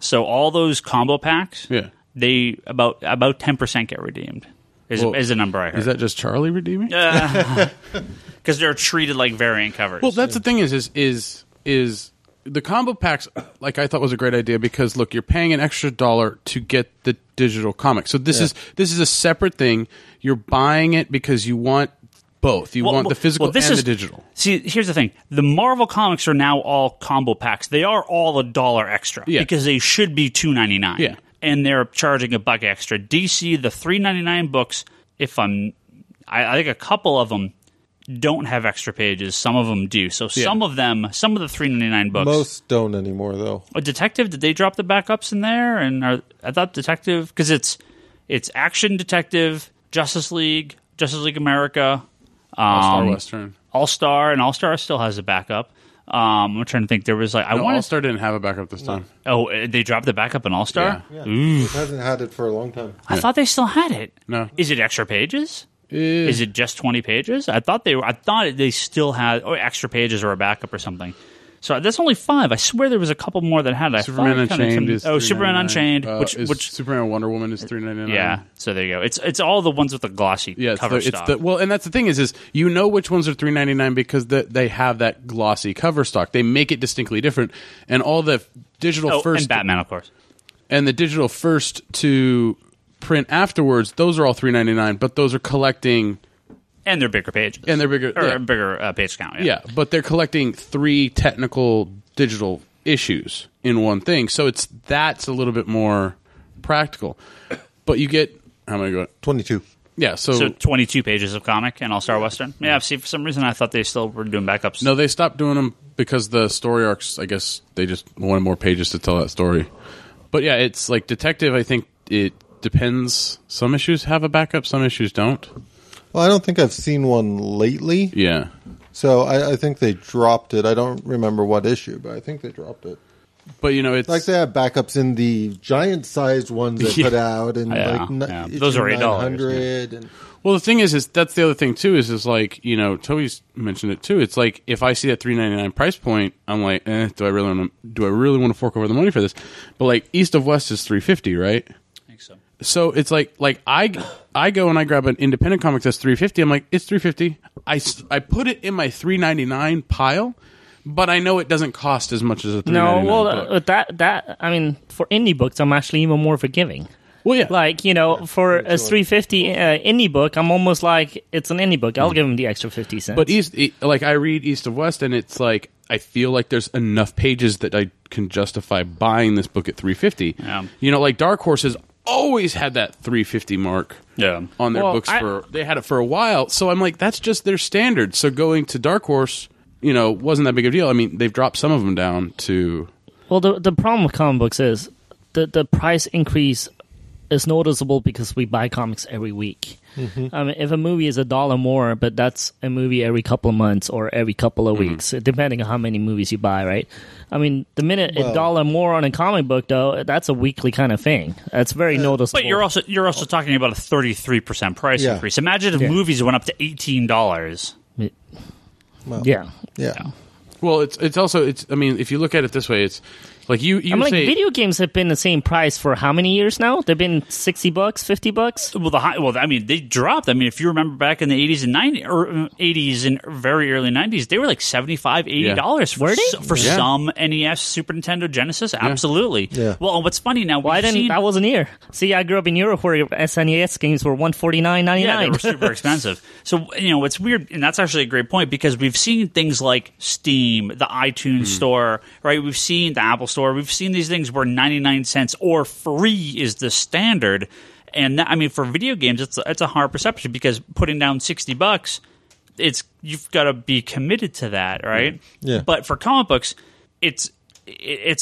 So all those combo packs, they about 10% get redeemed. Is the number I heard. Is that just Charlie redeeming? Because they're treated like variant covers. Well, that's the thing is the combo packs, like, I thought was a great idea, because look, you're paying an extra $1 to get the digital comic. So this is a separate thing. You're buying it because you want both. You want the physical and the digital. See, here's the thing. The Marvel comics are now all combo packs. They are all $1 extra because they should be $2.99. Yeah. And they're charging $1 extra. DC, the $3.99 books, I think a couple of them don't have extra pages. Some of them do. So some of the $3.99 books. Most don't anymore, though. A Detective, did they drop the backups in there? And I thought Detective, because it's Action Detective, Justice League America, All-Star Western. All-Star, and All-Star still has a backup. I'm trying to think. There was All-Star didn't have a backup this time. Oh, they dropped the backup in All-Star? Yeah. It hasn't had it for a long time. I thought they still had it. No. Is it extra pages? Is it just 20 pages? I thought they still had extra pages or a backup or something. So that's only 5. I swear there was a couple more that had it. Superman Unchained is Superman Unchained, which Superman and Wonder Woman is $3.99. Yeah, so there you go. It's all the ones with the glossy cover stock. And that's the thing is you know which ones are $3.99 because they have that glossy cover stock. They make it distinctly different, and all the digital first and Batman, of course, and the digital first to print afterwards. Those are all $3.99, but those are collecting. And they're bigger pages. And they're bigger. Bigger page count. Yeah, but they're collecting 3 technical digital issues in one thing. So that's a little bit more practical. But you get, how many go? 22. Yeah, so 22 pages of comic and All-Star Western. Yeah, see, for some reason I thought they still were doing backups. No, they stopped doing them because the story arcs, I guess they just wanted more pages to tell that story. But yeah, it's like Detective, I think it depends. Some issues have a backup, some issues don't. Well, I don't think I've seen one lately. Yeah. So I think they dropped it. I don't remember what issue, but I think they dropped it. But, you know, it's... Like they have backups in the giant-sized ones they put out. And those are $8. And well, the thing is that's the other thing, too, is like, you know, Toby's mentioned it, too. It's like, if I see that $3.99 price point, I'm like, do I really want to fork over the money for this? But, like, East of West is $3.50, right? I think so. So it's like I go and I grab an independent comic that's $3.50. I'm like, it's $3.50. I put it in my $3.99 pile, but I know it doesn't cost as much as a $3.99 No, well, book. that I mean, for indie books, I'm actually even more forgiving. Well, yeah. Like, you know, for a $3.50 indie book, I'm almost like, it's an indie book. I'll give them the extra 50 cents. But like, I read East of West, and it's like, I feel like there's enough pages that I can justify buying this book at $3.50. Yeah. You know, like Dark Horse has always had that $3.50 mark on their books. They had it for a while. So I'm like, that's just their standard. So going to Dark Horse, you know, wasn't that big of a deal. I mean, they've dropped some of them down to... Well, the problem with comic books is the price increase is noticeable because we buy comics every week. Mm-hmm. I mean, if a movie is $1 more, but that's a movie every couple of months or every couple of weeks, depending on how many movies you buy, right? I mean, the minute $1 more on a comic book, though, that's a weekly kind of thing. That's very noticeable. But you're also talking about a 33% price increase. Imagine if movies went up to $18. Well, yeah. Well, it's also I mean, if you look at it this way, it's like you I mean, like, video games have been the same price for how many years now? They've been $60, $50. Well, I mean, they dropped. I mean, if you remember back in the 80s and 90s, or 80s and very early 90s, they were like $75, $80 for some NES, Super Nintendo, Genesis. Absolutely. Yeah. Well, and what's funny now? I wasn't here. See, I grew up in Europe where SNES games were $149.99. Yeah, they were super expensive. So, you know, it's weird, and that's actually a great point, because we've seen things like Steam, the iTunes Store, right? We've seen the Apple Store. We've seen these things where 99 cents or free is the standard. And that, I mean, for video games, it's a hard perception, because putting down $60, you've got to be committed to that, right? Yeah. But for comic books, it's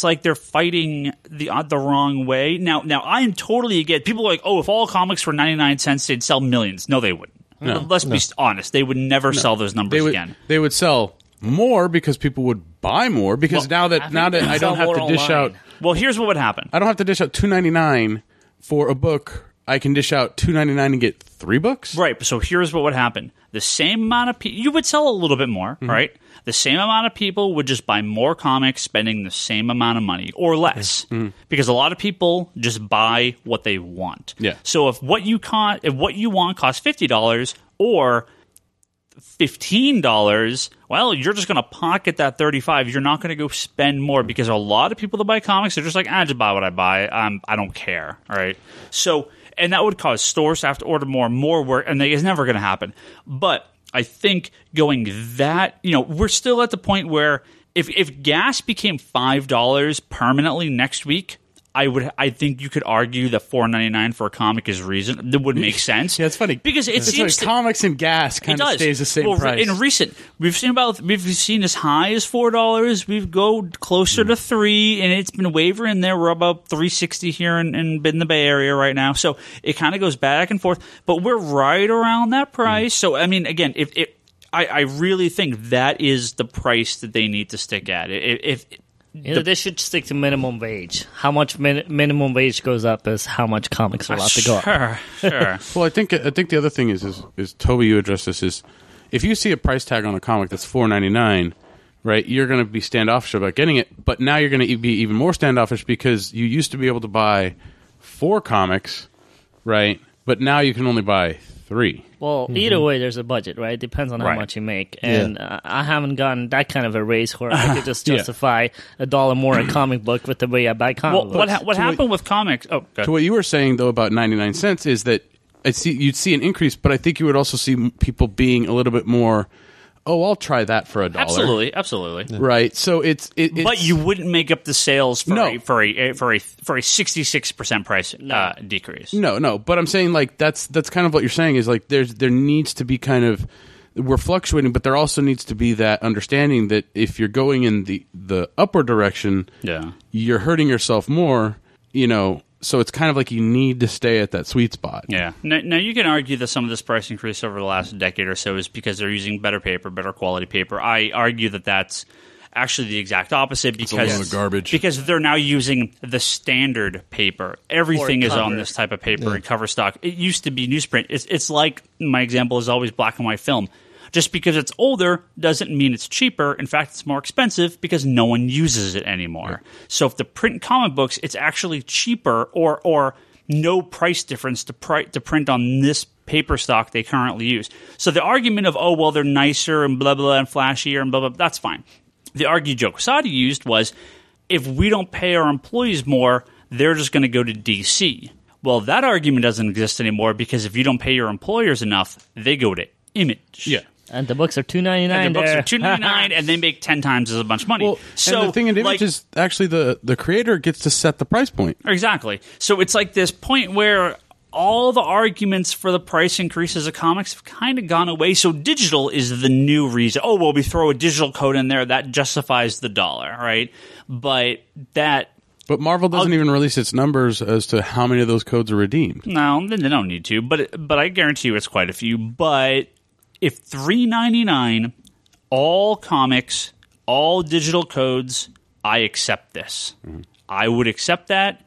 like they're fighting the wrong way. Now I am totally against. People are like, oh, if all comics were 99 cents, they'd sell millions. No, they wouldn't. No. Let's be honest. They would never sell those numbers again. They would sell more because people would buy more, because now that I don't have to dish out. Well, here's what would happen. I don't have to dish out $2.99 for a book. I can dish out $2.99 and get 3 books. Right. So here's what would happen. The same amount of people, you would sell a little bit more, right? The same amount of people would just buy more comics, spending the same amount of money or less, because a lot of people just buy what they want. Yeah. So if what you want costs $50 or $15, well, you're just going to pocket that $35. You're not going to go spend more, because a lot of people that buy comics are just like, just buy what I buy. I don't care. All right. So, and that would cause stores to have to order more work, and it's never going to happen. But I think going that, you know, we're still at the point where if gas became $5 permanently next week, I think you could argue that $4.99 for a comic is reason. That would make sense. Yeah, it's funny because it seems comics and gas kind of stays the same price. In recent, we've seen as high as $4. We've go closer to $3, and it's been wavering there. We're about $3.60 here in the Bay Area right now. So it kind of goes back and forth, but we're right around that price. So I mean, again, I really think that is the price that they need to stick at. They should stick to minimum wage. How much minimum wage goes up is how much comics are allowed to go up. Sure. Well, I think the other thing is Toby, you addressed this, is if you see a price tag on a comic that's $4.99, right, you're going to be standoffish about getting it, but now you're going to be even more standoffish because you used to be able to buy 4 comics, right, but now you can only buy 3. Well, either way, there's a budget, right? It depends on how much you make. And I haven't gotten that kind of a raise where I could just justify $1 more a comic book with the way I buy comic books. What happened with comics? Oh, to what you were saying, though, about 99 cents is that you'd see an increase, but I think you would also see people being a little bit more, I'll try that for $1. Absolutely. Right. So it's but you wouldn't make up the sales for a 66% price decrease. No. But I'm saying, like, that's kind of what you're saying is, like, there needs to be kind of, we're fluctuating, but there also needs to be that understanding that if you're going in the upward direction, you're hurting yourself more, you know. So it's kind of like you need to stay at that sweet spot. Yeah. Now you can argue that some of this price increase over the last decade or so is because they're using better paper, better quality paper. I argue that that's actually the exact opposite because it's a lot of garbage. Because they're now using the standard paper. Everything is on this type of paper and cover stock. It used to be newsprint. It's like my example is always black and white film. Just because it's older doesn't mean it's cheaper. In fact, it's more expensive because no one uses it anymore. Right. So if the print comic books, it's actually cheaper or no price difference to print on this paper stock they currently use. So the argument of, oh, well, they're nicer and blah, blah, and flashier and blah, blah, that's fine. The argument Joe Quesada used was, if we don't pay our employees more, they're just going to go to DC. Well, that argument doesn't exist anymore because if you don't pay your employers enough, they go to Image. Yeah. And the books are $2.99. And the books are $2.99, and they make 10 times as much money. Well, so and the thing in Image is actually the creator gets to set the price point. Exactly. So it's like this point where all the arguments for the price increases of comics have kind of gone away. So digital is the new reason. Oh, well, we throw a digital code in there. That justifies the dollar, right? But Marvel doesn't even release its numbers as to how many of those codes are redeemed. No, they don't need to. But I guarantee you it's quite a few. But if $3.99, all comics, all digital codes, I accept this. Mm-hmm. I would accept that,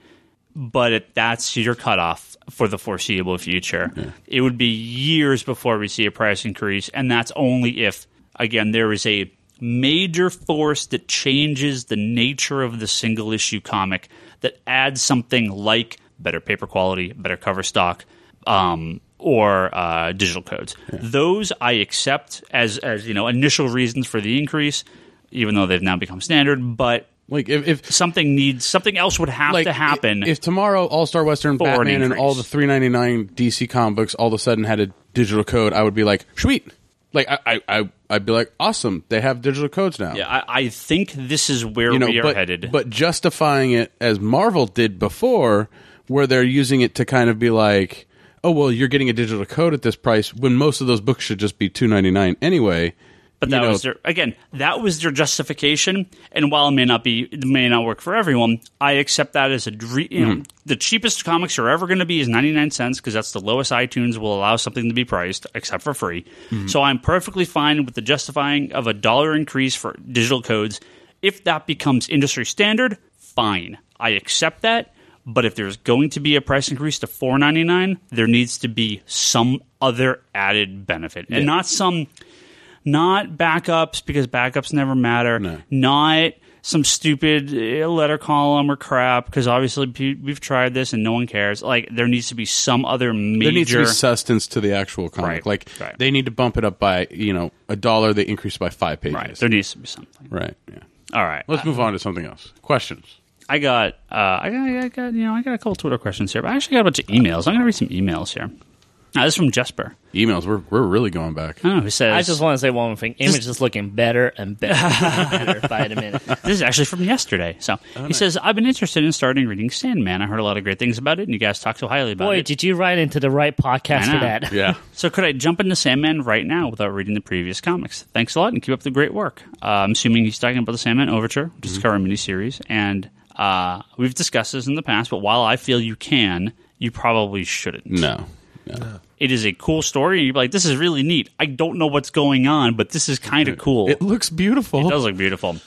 but that's your cutoff for the foreseeable future. Yeah. It would be years before we see a price increase, and that's only if, again, there is a major force that changes the nature of the single-issue comic that adds something like better paper quality, better cover stock, or digital codes. Yeah. Those I accept as initial reasons for the increase, even though they've now become standard. But like if something else would have to happen. If tomorrow All-Star Western, Batman, and all the $3.99 DC comic books all of a sudden had a digital code, I would be like, sweet. Like I'd be like, awesome, they have digital codes now. Yeah, I think this is where we are headed. But justifying it as Marvel did before, where they're using it to kind of be like, oh, well, you're getting a digital code at this price when most of those books should just be $2.99 anyway. But that was their justification. And while it may not work for everyone, I accept that as the cheapest comics are ever going to be is 99 cents because that's the lowest iTunes will allow something to be priced, except for free. Mm-hmm. So I'm perfectly fine with the justifying of $1 increase for digital codes. If that becomes industry standard, fine. I accept that. But if there's going to be a price increase to $4.99, there needs to be some other added benefit. And not backups, because backups never matter. No. Not some stupid letter column or crap, because obviously we've tried this and no one cares. Like, there needs to be some other major... There needs to be sustenance to the actual comic. Right. They need to bump it up by, $1. They increase by 5 pages. Right. There needs to be something. Right. Yeah. All right. Let's move on to something else. Questions. I got a couple Twitter questions here, but I actually got a bunch of emails. I'm going to read some emails here. This is from Jesper. Emails, we're really going back. I don't know who says. I just want to say one more thing. Image is looking better and better by the minute. This is actually from yesterday. So he says, I've been interested in starting reading Sandman. I heard a lot of great things about it, and you guys talk so highly about it. Boy, did you write into the right podcast for that. Yeah. So could I jump into Sandman right now without reading the previous comics? Thanks a lot, and keep up the great work. I'm assuming he's talking about the Sandman Overture, which is a current miniseries, and we've discussed this in the past, but while I feel you can, you probably shouldn't. No. It is a cool story, and you're like, this is really neat. I don't know what's going on, but this is kind of cool. It looks beautiful. It does look beautiful.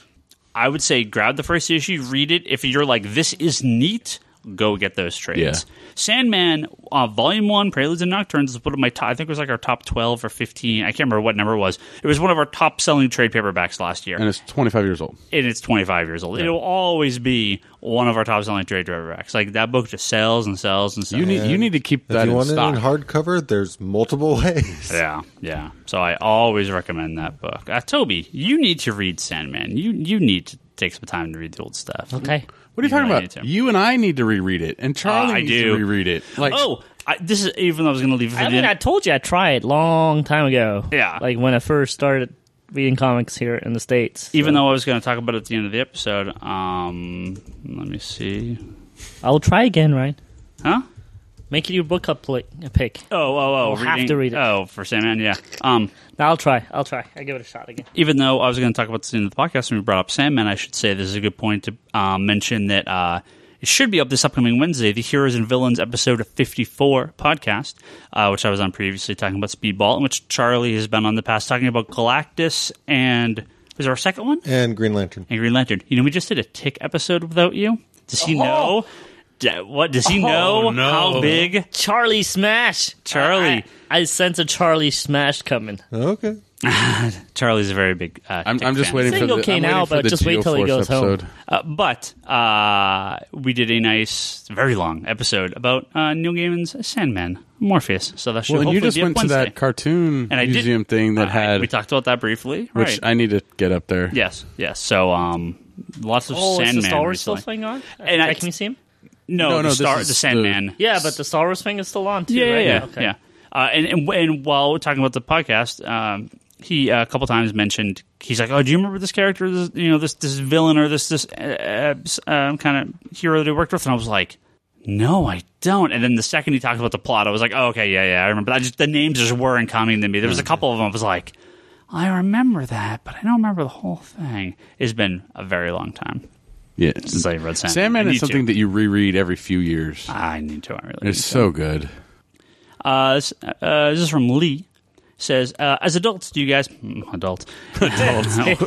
I would say grab the first issue, read it. If you're like, this is neat, go get those trades. Yeah. Sandman, Volume 1, Preludes and Nocturnes, is one of my top, I think it was like our top 12 or 15. I can't remember what number it was. It was one of our top-selling trade paperbacks last year. And it's 25 years old. And it's 25 years old. Yeah. It will always be one of our top-selling trade paperbacks. Like, that book just sells and sells and sells. You need to keep that in stock. If you want it in hardcover, there's multiple ways. Yeah. So I always recommend that book. Toby, you need to read Sandman. You need to take some time to read the old stuff. Okay. What are you talking about? You and I need to reread it, and Charlie needs to reread it. Like, this is even though I was going to leave it for the end. I told you I tried long time ago. Yeah. Like when I first started reading comics here in the States. Even though I was going to talk about it at the end of the episode. Let me see. I'll try again, right? Huh? Make it your book up pick. Oh! You'll have to read it. Oh, for Sandman, yeah. I'll try. I'll give it a shot again. Even though I was going to talk about this in the podcast when we brought up Sandman, I should say this is a good point to mention that it should be up this upcoming Wednesday, the Heroes and Villains episode 54 podcast, which I was on previously talking about Speedball, in which Charlie has been on the past talking about Galactus and... Was there a second one? And Green Lantern. And Green Lantern. You know, we just did a Tick episode without you. Does he know? What does he know? No. How big? Charlie Smash. Charlie. I sense a Charlie Smash coming. Okay. Charlie's a very big. I'm just fan. waiting for the. Okay I'm now, waiting for but the just wait till he Geo-Force goes home. episode. But we did a nice, very long episode about Neil Gaiman's Sandman, Morpheus. So that should Well, and hopefully you just be up went to Wednesday. that cartoon And I did- museum thing that had, We talked about that briefly, which right? I need to get up there. Yes. So lots of Oh, Sandman is the Star Wars recently. still playing on? And I- Can you see him? No, No, the this is Sandman. Yeah, but the Star Wars thing is still on too, Yeah, right? yeah. Okay. And while we're talking about the podcast, he a couple times mentioned, he's like, "Oh, do you remember this character? This villain or this kind of hero that he worked with?" And I was like, "No, I don't." And then the second he talked about the plot, I was like, "Oh, okay, yeah, I remember." The names just weren't coming to me. There was a couple of them. I was like, "I remember that, but I don't remember the whole thing." It's been a very long time Yeah. since I read Sandman. Sandman I is need something to. that you reread every few years. I need to. I really need It's to. so good. This is from Lee. Says, as adults, do you guys... Adults. I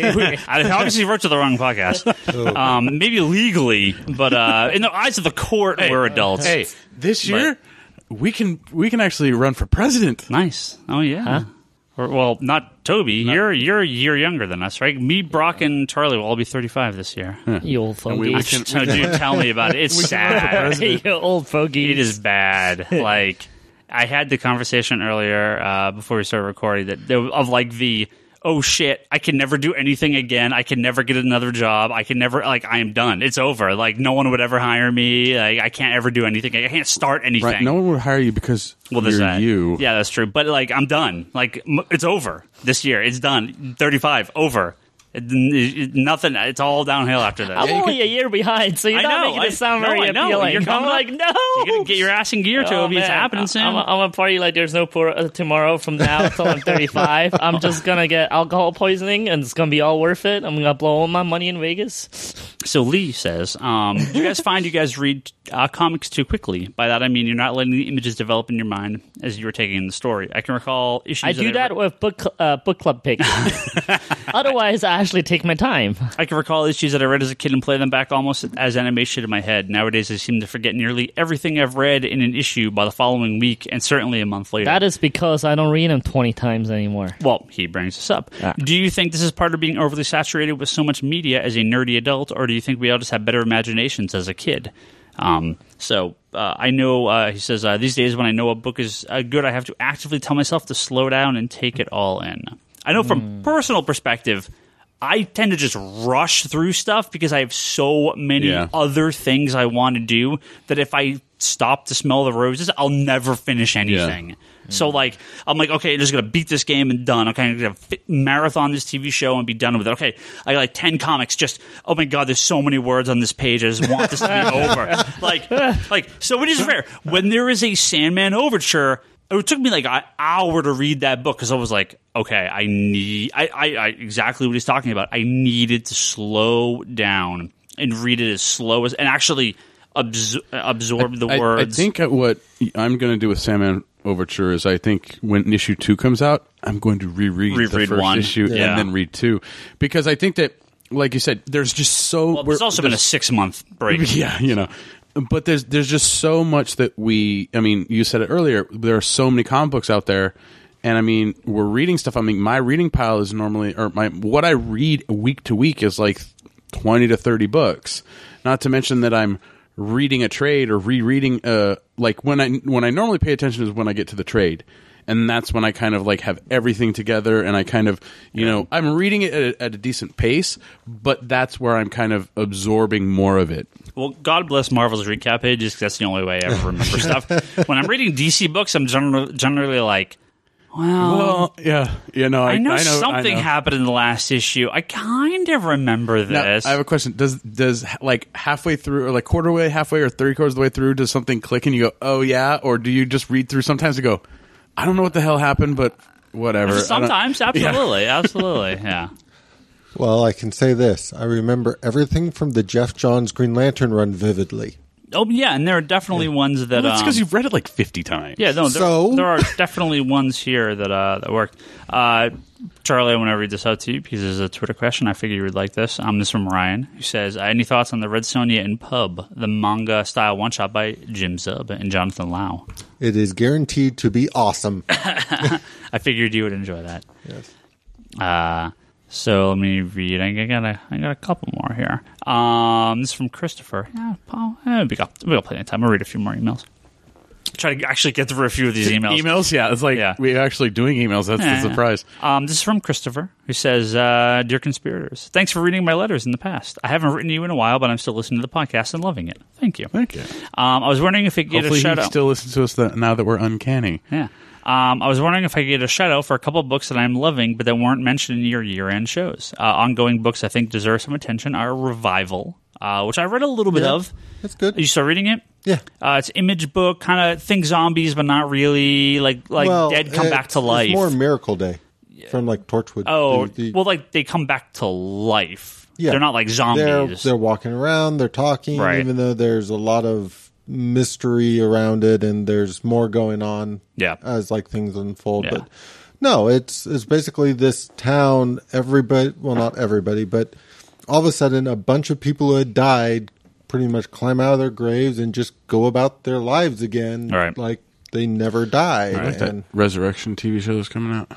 obviously wrote to the wrong podcast. Maybe legally, but in the eyes of the court, we're adults. Hey, this year, we can actually run for president. Nice. Oh, yeah. Huh? Well, not Toby. You're a year younger than us, right? Me, Brock, and Charlie will all be 35 this year. You old fogey. we So, dude, tell me about it. It's sad. You old fogey. It is bad. Like, I had the conversation earlier before we started recording oh shit, I can never do anything again. I can never get another job. I can never, I am done. It's over. Like, no one would ever hire me. Like, I can't ever do anything. I can't start anything. Right? No one would hire you because there's you're that. you. Yeah, that's true. But, I'm done. It's over this year. It's done. 35, over. Nothing. It's all downhill after that. I'm only a year behind, so you're not making it sound very appealing. You're I'm like, no. You're going to get your ass in gear, Toby. It's man. happening soon. I'm gonna party like there's no tomorrow from now until I'm 35. I'm just gonna get alcohol poisoning, and it's gonna be all worth it. I'm gonna blow all my money in Vegas. So Lee says, do you guys find you guys read comics too quickly? By that I mean you're not letting the images develop in your mind as you were taking in the story. I can recall issues. I do that with book club picks. Otherwise, I actually take my time. I can recall issues that I read as a kid and play them back almost as animation in my head. Nowadays, I seem to forget nearly everything I've read in an issue by the following week, and certainly a month later. That is because I don't read them 20 times anymore. Well, he brings this up. Do you think this is part of being overly saturated with so much media as a nerdy adult, or do you think we all just have better imaginations as a kid? I know, he says, these days when I know a book is good, I have to actively tell myself to slow down and take it all in. I know from personal perspective, I tend to just rush through stuff because I have so many other things I want to do that if I stop to smell the roses, I'll never finish anything. Yeah. So, I'm like, okay, I'm just going to beat this game and done. Okay, I'm going to marathon this TV show and be done with it. Okay, I got 10 comics. Just, oh my God, there's so many words on this page. I just want this to be over. So it is fair. When there is a Sandman overture, it took me an hour to read that book because I was like, okay, I exactly what he's talking about. I needed to slow down and read it as slow as, and actually absorb the words. I think what I'm going to do with Sandman Overture is I think when issue 2 comes out, I'm going to reread the first one. issue and then read 2. Because I think that, like you said, there's just so... Well, there's also been a 6-month break. Yeah, But there's just so much that you said it earlier, there are so many comic books out there, and we're reading stuff. My reading pile is normally, what I read week to week is 20 to 30 books. Not to mention that I'm reading a trade or rereading, when I normally pay attention is when I get to the trade. And that's when I kind of have everything together, and I kind of, I'm reading it at a decent pace, but that's where I'm kind of absorbing more of it. Well, God bless Marvel's recap pages, because that's the only way I ever remember stuff. When I'm reading DC books, I'm generally like, well, yeah, I know something happened in the last issue. I kind of remember this. Now, I have a question. Does halfway through, or quarter way, halfway, or 3/4 of the way through, does something click and you go, oh yeah, or do you just read through sometimes and go, I don't know what the hell happened, but whatever. Sometimes, absolutely, yeah. Well, I can say this. I remember everything from the Jeff Johns Green Lantern run vividly. Oh yeah, and there are definitely ones that. Well, it's because you've read it like 50 times. Yeah, no. There are definitely ones here that work. Charlie, I want to read this out to you because it's a Twitter question. I figure you would like this. This is from Ryan, who says, "Any thoughts on the Red Sonja and Pub, the manga style one shot by Jim Zub and Jonathan Lau?" It is guaranteed to be awesome. I figured you would enjoy that. Yes. So let me read. I got a couple more here. This is from Christopher. Yeah, Paul. We got plenty of time. I'll read a few more emails. Try to actually get through a few of these emails. Emails? Yeah, it's like we're actually doing emails. That's the surprise. This is from Christopher, who says, "Dear conspirators, thanks for reading my letters in the past. I haven't written you in a while, but I'm still listening to the podcast and loving it. Thank you." Thank you. I was wondering if I could get a shout out. Hopefully he still listens to us now that we're uncanny. Yeah. I was wondering if I could get a shout out for a couple of books that I'm loving, but that weren't mentioned in your year-end shows. Ongoing books I think deserve some attention are Revival, which I read a little bit of. That's good. You start reading it? Yeah. It's image book, kind of think zombies, but not really. Like dead come back to life. It's more Miracle Day from like Torchwood. Oh, they come back to life. Yeah. They're not like zombies. They're walking around, they're talking, right. Even though there's a lot of mystery around it and there's more going on as like things unfold. Yeah. But no, it's basically this town, not everybody, but all of a sudden a bunch of people who had died pretty much climb out of their graves and just go about their lives again. Right. Like they never died. Right. And that Resurrection TV show is coming out.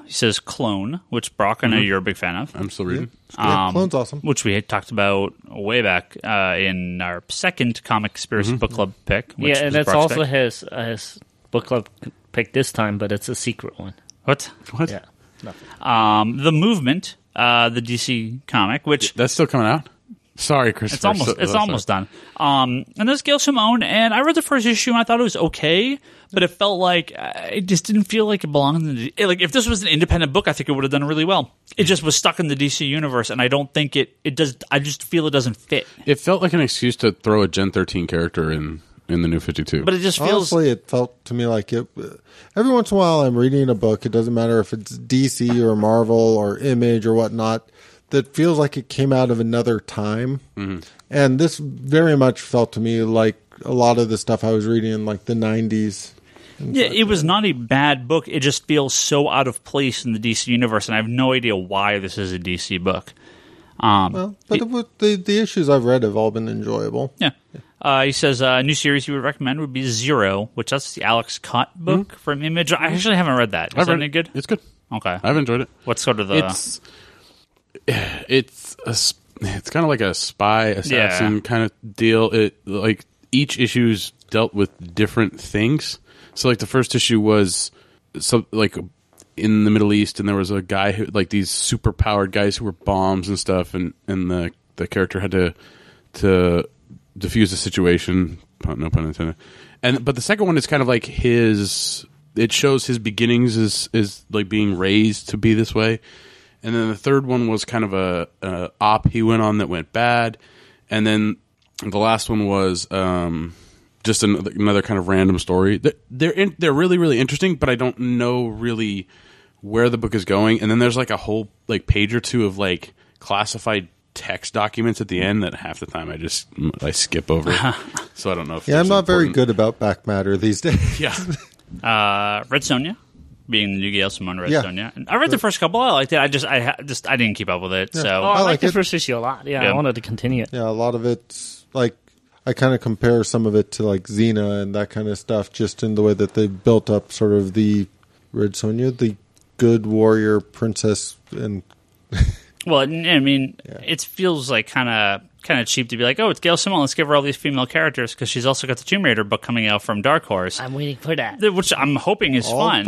He says Clone, which Brock, I know you're a big fan of. I'm still reading. Yeah, Clone's awesome. Which we had talked about way back in our second Comic Conspiracy Book Club pick. Which and that's Brock's also pick. his book club pick this time, but it's a secret one. What? Yeah. Nothing. The Movement, the DC comic, which that's still coming out. Sorry, Christopher. It's almost done. And there's Gail Simone, and I read the first issue and I thought it was okay, but it felt like it just didn't feel like it belonged in the. Like if this was an independent book, I think it would have done really well. It just was stuck in the DC universe, and I don't think it does. I just feel it doesn't fit. It felt like an excuse to throw a Gen 13 character in the New 52. But it just feels. Honestly, it felt to me like it. Every once in a while, I'm reading a book. It doesn't matter if it's DC or Marvel or Image or whatnot. That feels like it came out of another time. Mm-hmm. And this very much felt to me like a lot of the stuff I was reading in like the 90s. Yeah, it was not a bad book. It just feels so out of place in the DC universe, and I have no idea why this is a DC book. The issues I've read have all been enjoyable. Yeah. He says a new series he would recommend would be Zero, which that's the Alex Cott book from Image. I actually haven't read that. Is that any good? It's good. Okay. I've enjoyed it. What's sort of the... It's kind of like a spy assassin kind of deal. It like each issue's dealt with different things. So like the first issue was like in the Middle East, and there was a guy who like these super powered guys who were bombs and stuff, and the character had to defuse the situation. No pun intended. But the second one is kind of like it shows his beginnings is like being raised to be this way. And then the third one was kind of a op he went on that went bad. And then the last one was just another kind of random story. They're really, really interesting, but I don't know really where the book is going. And then there's like a whole like page or two of like classified text documents at the end that half the time I skip over. So I don't know if I'm not very good about back matter these days. Yeah. Red Sonja. Being the new Gail Simone Red Sonja. And I read the first couple. I liked it. I didn't keep up with it. Yeah. So I like the first issue a lot. Yeah, I wanted to continue it. Yeah, a lot of it's like I kind of compare some of it to like Xena and that kind of stuff, just in the way that they built up sort of the Red Sonja, the good warrior princess, and well, I mean, it feels like kind of cheap to be like, oh, it's Gail Simone. Let's give her all these female characters because she's also got the Tomb Raider book coming out from Dark Horse. I'm waiting for that, which I'm hoping is fun.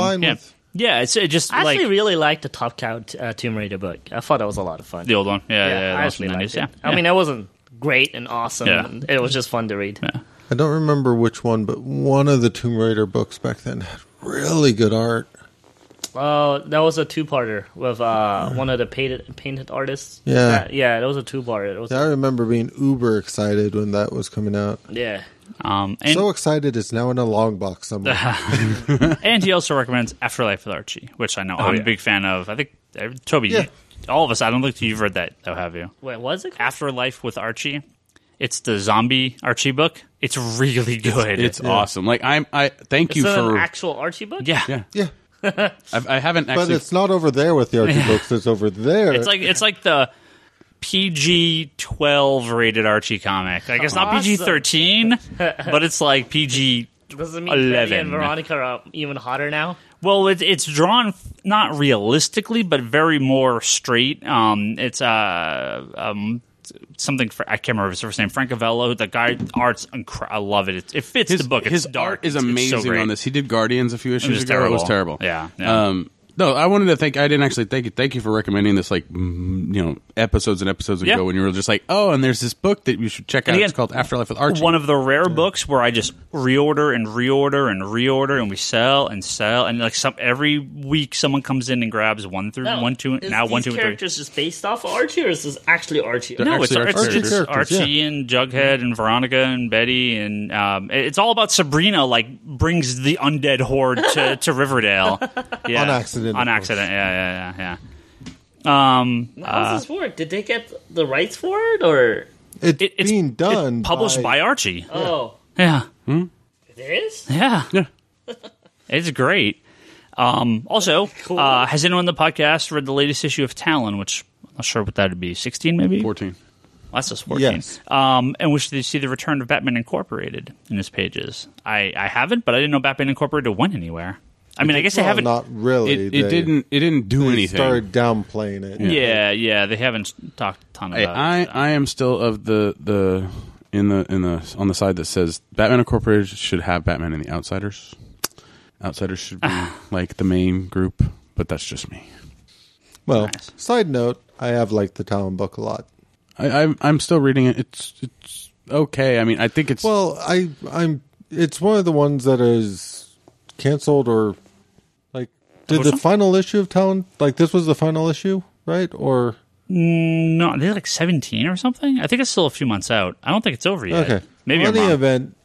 Yeah, it's just. I actually really liked the Top Cow Tomb Raider book. I thought that was a lot of fun. The old one, yeah. I actually liked it. I mean, it wasn't great and awesome. Yeah. And it was just fun to read. Yeah. I don't remember which one, but one of the Tomb Raider books back then had really good art. Oh, that was a two-parter with one of the painted artists. Yeah. That was a two-parter. I remember being uber excited when that was coming out. Yeah. And so excited it's now in a long box somewhere. And he also recommends Afterlife with Archie, which I know I'm a big fan of. I think, Toby, all of us, I don't think you've read that, though, have you? Wait, was it? Afterlife with Archie. It's the zombie Archie book. It's really good. It's awesome. Like I thank you for an actual Archie book. Yeah. I haven't actually, but it's not over there with the Archie books. It's over there. It's like the PG-12 rated Archie comic. Like it's not PG-13, but it's like PG. Does it mean Betty and Veronica are even hotter now? Well, it's drawn not realistically, but very more straight. It's something I can't remember his first name. Francavello. The guy art's I love it. It fits the book. It's dark. Art is amazing so on this. He did Guardians a few issues ago. Terrible. It was terrible. Yeah. No, I wanted to thank. I didn't actually thank you. Thank you for recommending this. Like episodes and episodes ago when you were just like, oh, and there's this book that you should check out. Again, it's called Afterlife with Archie. One of the rare books where I just reorder and we sell and like every week someone comes in and grabs 1 through 1, 2, now 1, 2, and 3. Characters just based off of Archie, or is this actually Archie? No, it's Archie Archie and Jughead and Veronica and Betty and it's all about Sabrina. Like brings the undead horde to Riverdale. Yeah. On accident. Yeah. How's this work? Did they get the rights for it, or it's being done? It's published by Archie. Oh, yeah. It is. Yeah. It's great. Also, cool. Has anyone on the podcast read the latest issue of Talon? Which I'm not sure what that would be. 16, maybe 14. Well, that's just 14. Yes. And which they see the return of Batman Incorporated in his pages. I haven't, but I didn't know Batman Incorporated went anywhere. I mean, I guess they haven't. Not really. It didn't do anything. Started downplaying it. Yeah. They haven't talked a ton about it. I am still of the on the side that says Batman Incorporated should have Batman and the Outsiders. Outsiders should be like the main group, but that's just me. Well, nice. Side note, I have liked the Talon book a lot. I'm still reading it. It's okay. I mean, I think it's It's one of the ones that is canceled or like. Did the final issue of Talon this was the final issue, right? Or no, they're like 17 or something. I think it's still a few months out. I don't think it's over yet. Okay, maybe in I'm wrong. the event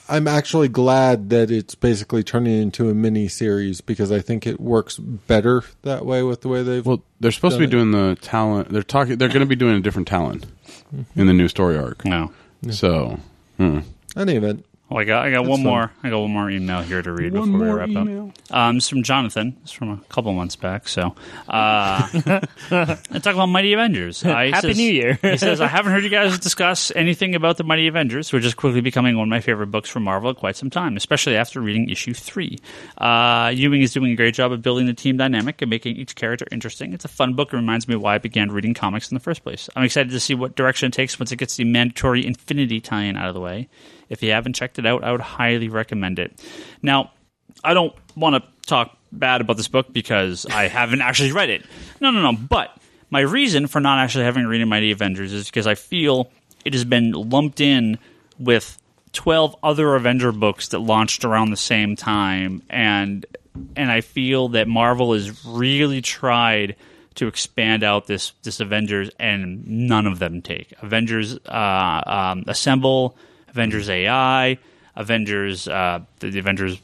I'm actually glad that it's basically turning into a mini series because I think it works better that way with the way they've. Well, they're supposed to be doing the Talon. They're going to be doing a different Talon in the new story arc. No, so any event. Well, I got one more. I got one more email here to read before we wrap up. It's from Jonathan. It's from a couple months back. So, I talk about Mighty Avengers. Happy New Year. He says, I haven't heard you guys discuss anything about the Mighty Avengers, which is quickly becoming one of my favorite books from Marvel at quite some time, especially after reading issue 3. Ewing is doing a great job of building the team dynamic and making each character interesting. It's a fun book and reminds me why I began reading comics in the first place. I'm excited to see what direction it takes once it gets the mandatory Infinity tie-in out of the way. If you haven't checked it out, I would highly recommend it. Now, I don't want to talk bad about this book because I haven't actually read it. No. But my reason for not actually having read Mighty Avengers is because I feel it has been lumped in with 12 other Avenger books that launched around the same time. And I feel that Marvel has really tried to expand out this Avengers, and none of them take. Avengers Assemble, Avengers AI, Avengers, the Avengers,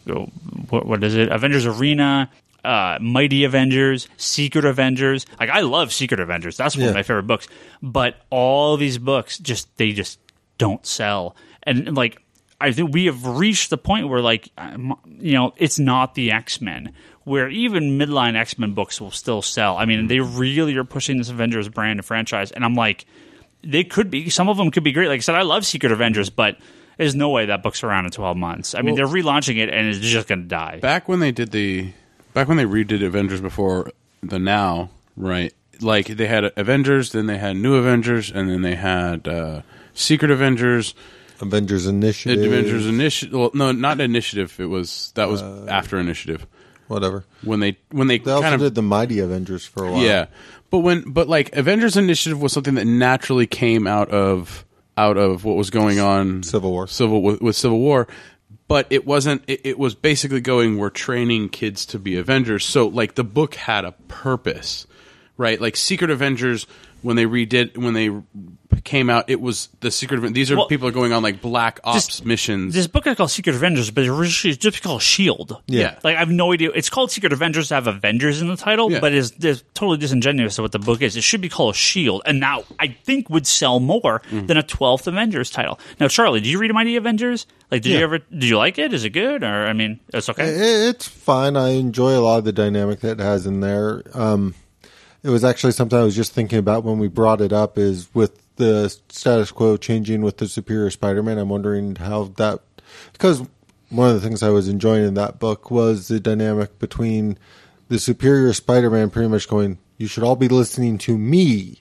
what is it? Avengers Arena, Mighty Avengers, Secret Avengers. Like, I love Secret Avengers. That's one of my favorite books. But all these books, they just don't sell. And, like, I think we have reached the point where, like, it's not the X-Men, where even midline X-Men books will still sell. I mean, they really are pushing this Avengers brand and franchise. And I'm like, they could be. Some of them could be great. Like I said, I love Secret Avengers, but there's no way that book's around in 12 months. I mean, they're relaunching it, and it's just going to die. Back when they redid Avengers before the Now, right? Like, they had Avengers, then they had New Avengers, and then they had Secret Avengers. Avengers Initiative. Well, no, not Initiative. That was after Initiative. Whatever. When they also did the Mighty Avengers for a while. Yeah. But like Avengers Initiative was something that naturally came out of what was going on Civil War. With Civil War, but it wasn't. It was basically going, we're training kids to be Avengers. So like the book had a purpose, right? Like Secret Avengers when they came out, it was the Secret. These are people are going on like Black Ops missions. This book is called Secret Avengers, but it's just called S.H.I.E.L.D. Yeah. Like I have no idea. It's called Secret Avengers to have Avengers in the title, but it's totally disingenuous to what the book is. It should be called S.H.I.E.L.D. and now I think would sell more than a 12th Avengers title. Now, Charlie, did you read Mighty Avengers? Like, did you like it? Is it good? Or I mean, it's okay. It's fine. I enjoy a lot of the dynamic that it has in there. It was actually something I was just thinking about when we brought it up. Is with the status quo changing with the Superior Spider-Man, I'm wondering how that, because one of the things I was enjoying in that book was the dynamic between the Superior Spider-Man pretty much going, you should all be listening to me.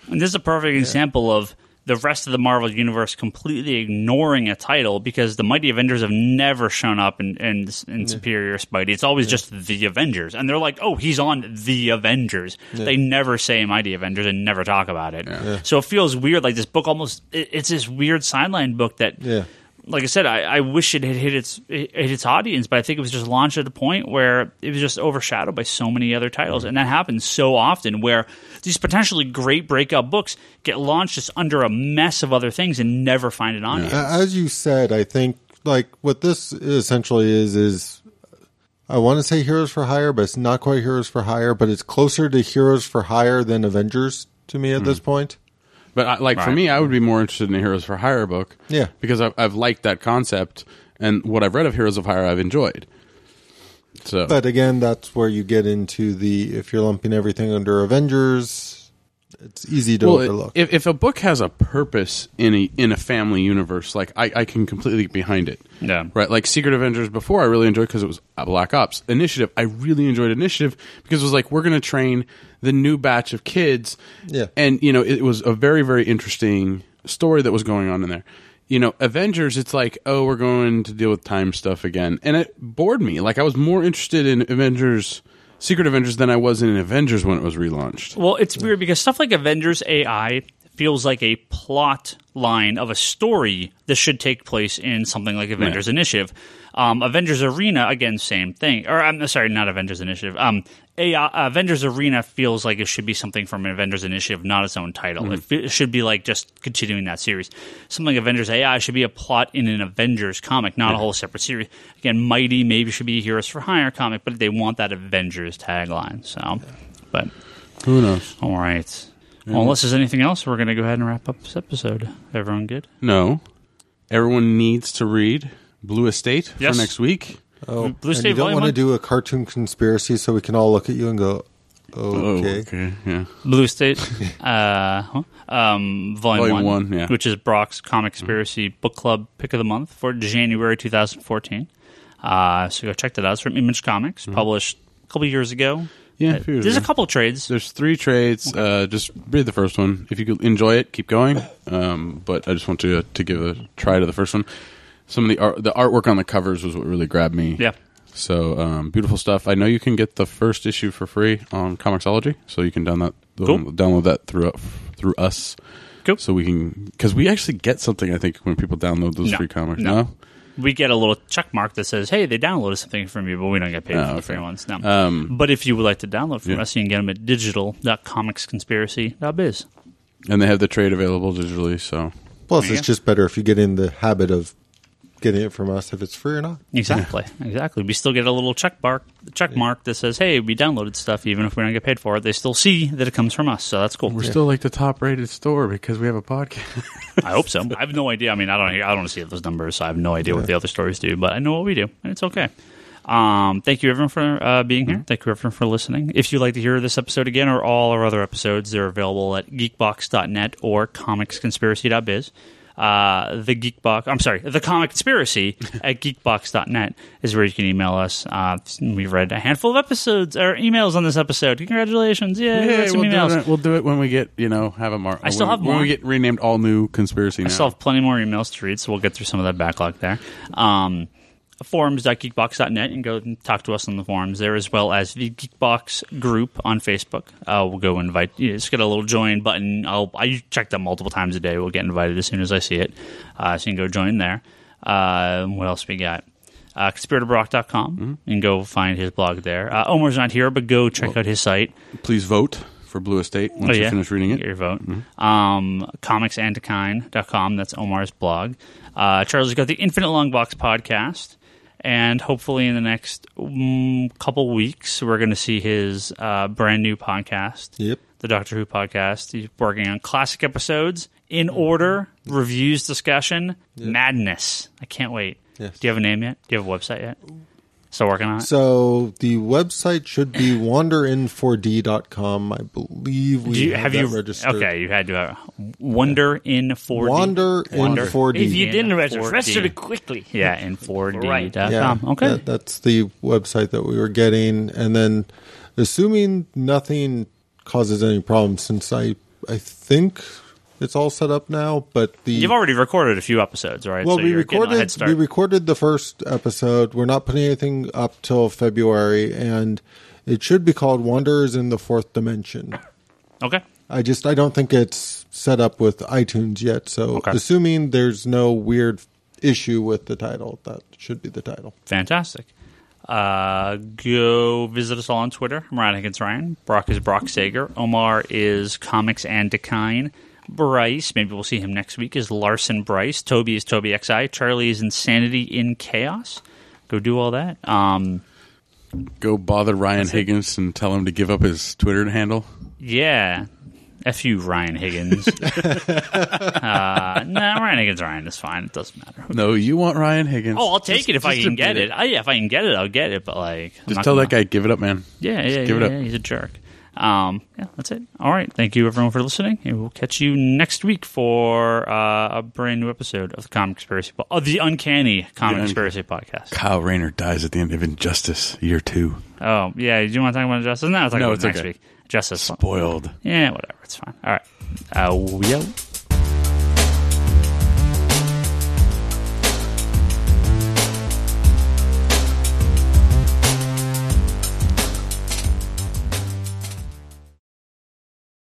And this is a perfect example of the rest of the Marvel Universe completely ignoring a title because the Mighty Avengers have never shown up in Superior Spidey. It's always just the Avengers. And they're like, oh, he's on the Avengers. Yeah. They never say Mighty Avengers and never talk about it. Yeah. So it feels weird. Like this book almost, it's this weird sideline book that, like I said, I wish it had hit its audience, but I think it was just launched at a point where it was just overshadowed by so many other titles. And that happens so often where these potentially great breakout books get launched just under a mess of other things and never find an audience. As you said, I think like what this essentially is I want to say Heroes for Hire, but it's not quite Heroes for Hire, but it's closer to Heroes for Hire than Avengers to me at this point. But for me, I would be more interested in a Heroes for Hire book. Yeah. Because I've liked that concept, and what I've read of Heroes of Hire, I've enjoyed. So, but again, that's where you get into if you're lumping everything under Avengers, it's easy to overlook. If a book has a purpose in a family universe, like I can completely get behind it. Yeah. Right. Like Secret Avengers before, I really enjoyed because it was Black Ops. Initiative, I really enjoyed Initiative because it was like we're going to train the new batch of kids. Yeah. And it was a very, very interesting story that was going on in there. Avengers, it's like, oh, we're going to deal with time stuff again. And it bored me. Like, I was more interested in Secret Avengers than I was in Avengers when it was relaunched. Well, it's weird because stuff like Avengers AI feels like a plot line of a story that should take place in something like Avengers Initiative. Avengers Arena, again, same thing. Or, I'm sorry, not Avengers Initiative. Avengers Arena feels like it should be something from an Avengers Initiative, not its own title. Mm-hmm. It should be like just continuing that series. Something like Avengers AI should be a plot in an Avengers comic, not a whole separate series. Again, Mighty maybe should be a Heroes for Hire comic, but they want that Avengers tagline. So, but who knows? All right. Well, unless there's anything else, we're going to go ahead and wrap up this episode. Everyone good? No. Everyone needs to read Blue Estate for next week. Oh, Blue Estate, and you don't want to do a cartoon conspiracy so we can all look at you and go, okay. Yeah. Blue Estate, Volume 1, which is Brock's Comic Conspiracy Book Club Pick of the Month for January 2014. So go check that out. It's from Image Comics, published a couple years ago. Yeah, there's a couple trades. There's 3 trades. Just read the first one. If you could enjoy it, keep going. But I just want to give a try to the first one. Some of the artwork on the covers was what really grabbed me. Yeah. So beautiful stuff. I know you can get the first issue for free on Comixology, so you can download that through us. Cool. So we can, because we actually get something, I think, when people download those free comics. No? We get a little check mark that says, hey, they downloaded something from you, but we don't get paid for the free ones. No. But if you would like to download from us, you can get them at digital.comicsconspiracy.biz. And they have the trade available digitally, so. Plus, it's just better if you get in the habit of getting it from us if it's free or not. Exactly. We still get a little check mark that says, hey, we downloaded stuff even if we don't get paid for it. They still see that it comes from us, so that's cool. We're still like the top rated store because we have a podcast. I hope so. I have no idea. I mean, I don't see those numbers, so I have no idea what the other stores do, but I know what we do, and it's okay. Thank you, everyone, for being here. Thank you, everyone, for listening. If you'd like to hear this episode again or all our other episodes, they're available at geekbox.net or comicsconspiracy.biz. The Comic Conspiracy at geekbox.net is where you can email us. We've read a handful of episodes or emails on this episode. Congratulations. Yay, we'll do it when we get, have a mark. I still have more. When we get renamed All New Conspiracy now. I still have plenty more emails to read, so we'll get through some of that backlog there. Forums.geekbox.net and go and talk to us on the forums there, as well as the Geekbox group on Facebook. We'll go invite you. Just get a little join button. I check that multiple times a day. We'll get invited as soon as I see it. So you can go join there. What else we got? ConspiratorBrock.com and go find his blog there. Omar's not here, but go check out his site. Please vote. for Blue Estate once you finish reading it. Get your vote. Comicsandakine.com. That's Omar's blog. Charlie's got the Infinite Long Box podcast. And hopefully in the next couple weeks, we're going to see his brand new podcast. Yep. The Doctor Who podcast. He's working on classic episodes in order, reviews, discussion, madness. I can't wait. Yes. Do you have a name yet? Do you have a website yet? Still working on it? So the website should be wanderinfourD.com. I believe we have that registered. Okay, you had to WanderinfourD. WanderinfourD. If you didn't register it quickly. Yeah, in4D.com. Right. Okay. That's the website that we were getting. And then assuming nothing causes any problems, since I think it's all set up now, but you've already recorded a few episodes, right? Well, so we recorded the first episode. We're not putting anything up till February, and it should be called Wanderers in the Fourth Dimension. Okay. I don't think it's set up with iTunes yet, so assuming there's no weird issue with the title, that should be the title. Fantastic. Go visit us all on Twitter. I'm Ryan Higgins Ryan. Brock is Brock Sager. Omar is Comics and Dakine. Bryce, maybe we'll see him next week, is Larson Bryce. Toby is Toby XI. Charlie is Insanity in Chaos. Go do all that. Go bother Ryan Higgins and tell him to give up his Twitter handle. Yeah. F you, Ryan Higgins. Ryan Higgins is fine. It doesn't matter. No, you want Ryan Higgins. Oh, I'll take it if I can get it. If I can get it, I'll get it. But just tell that guy, give it up, man. Yeah, give it up. He's a jerk. That's it. All right. Thank you, everyone, for listening. And we'll catch you next week for a brand new episode of the the Uncanny Comic Conspiracy Podcast. Kyle Rayner dies at the end of Injustice, Year 2. Oh, yeah. Do you want to talk about Injustice? No, it's next week. Justice. Spoiled. Yeah, whatever. It's fine. All right. We out.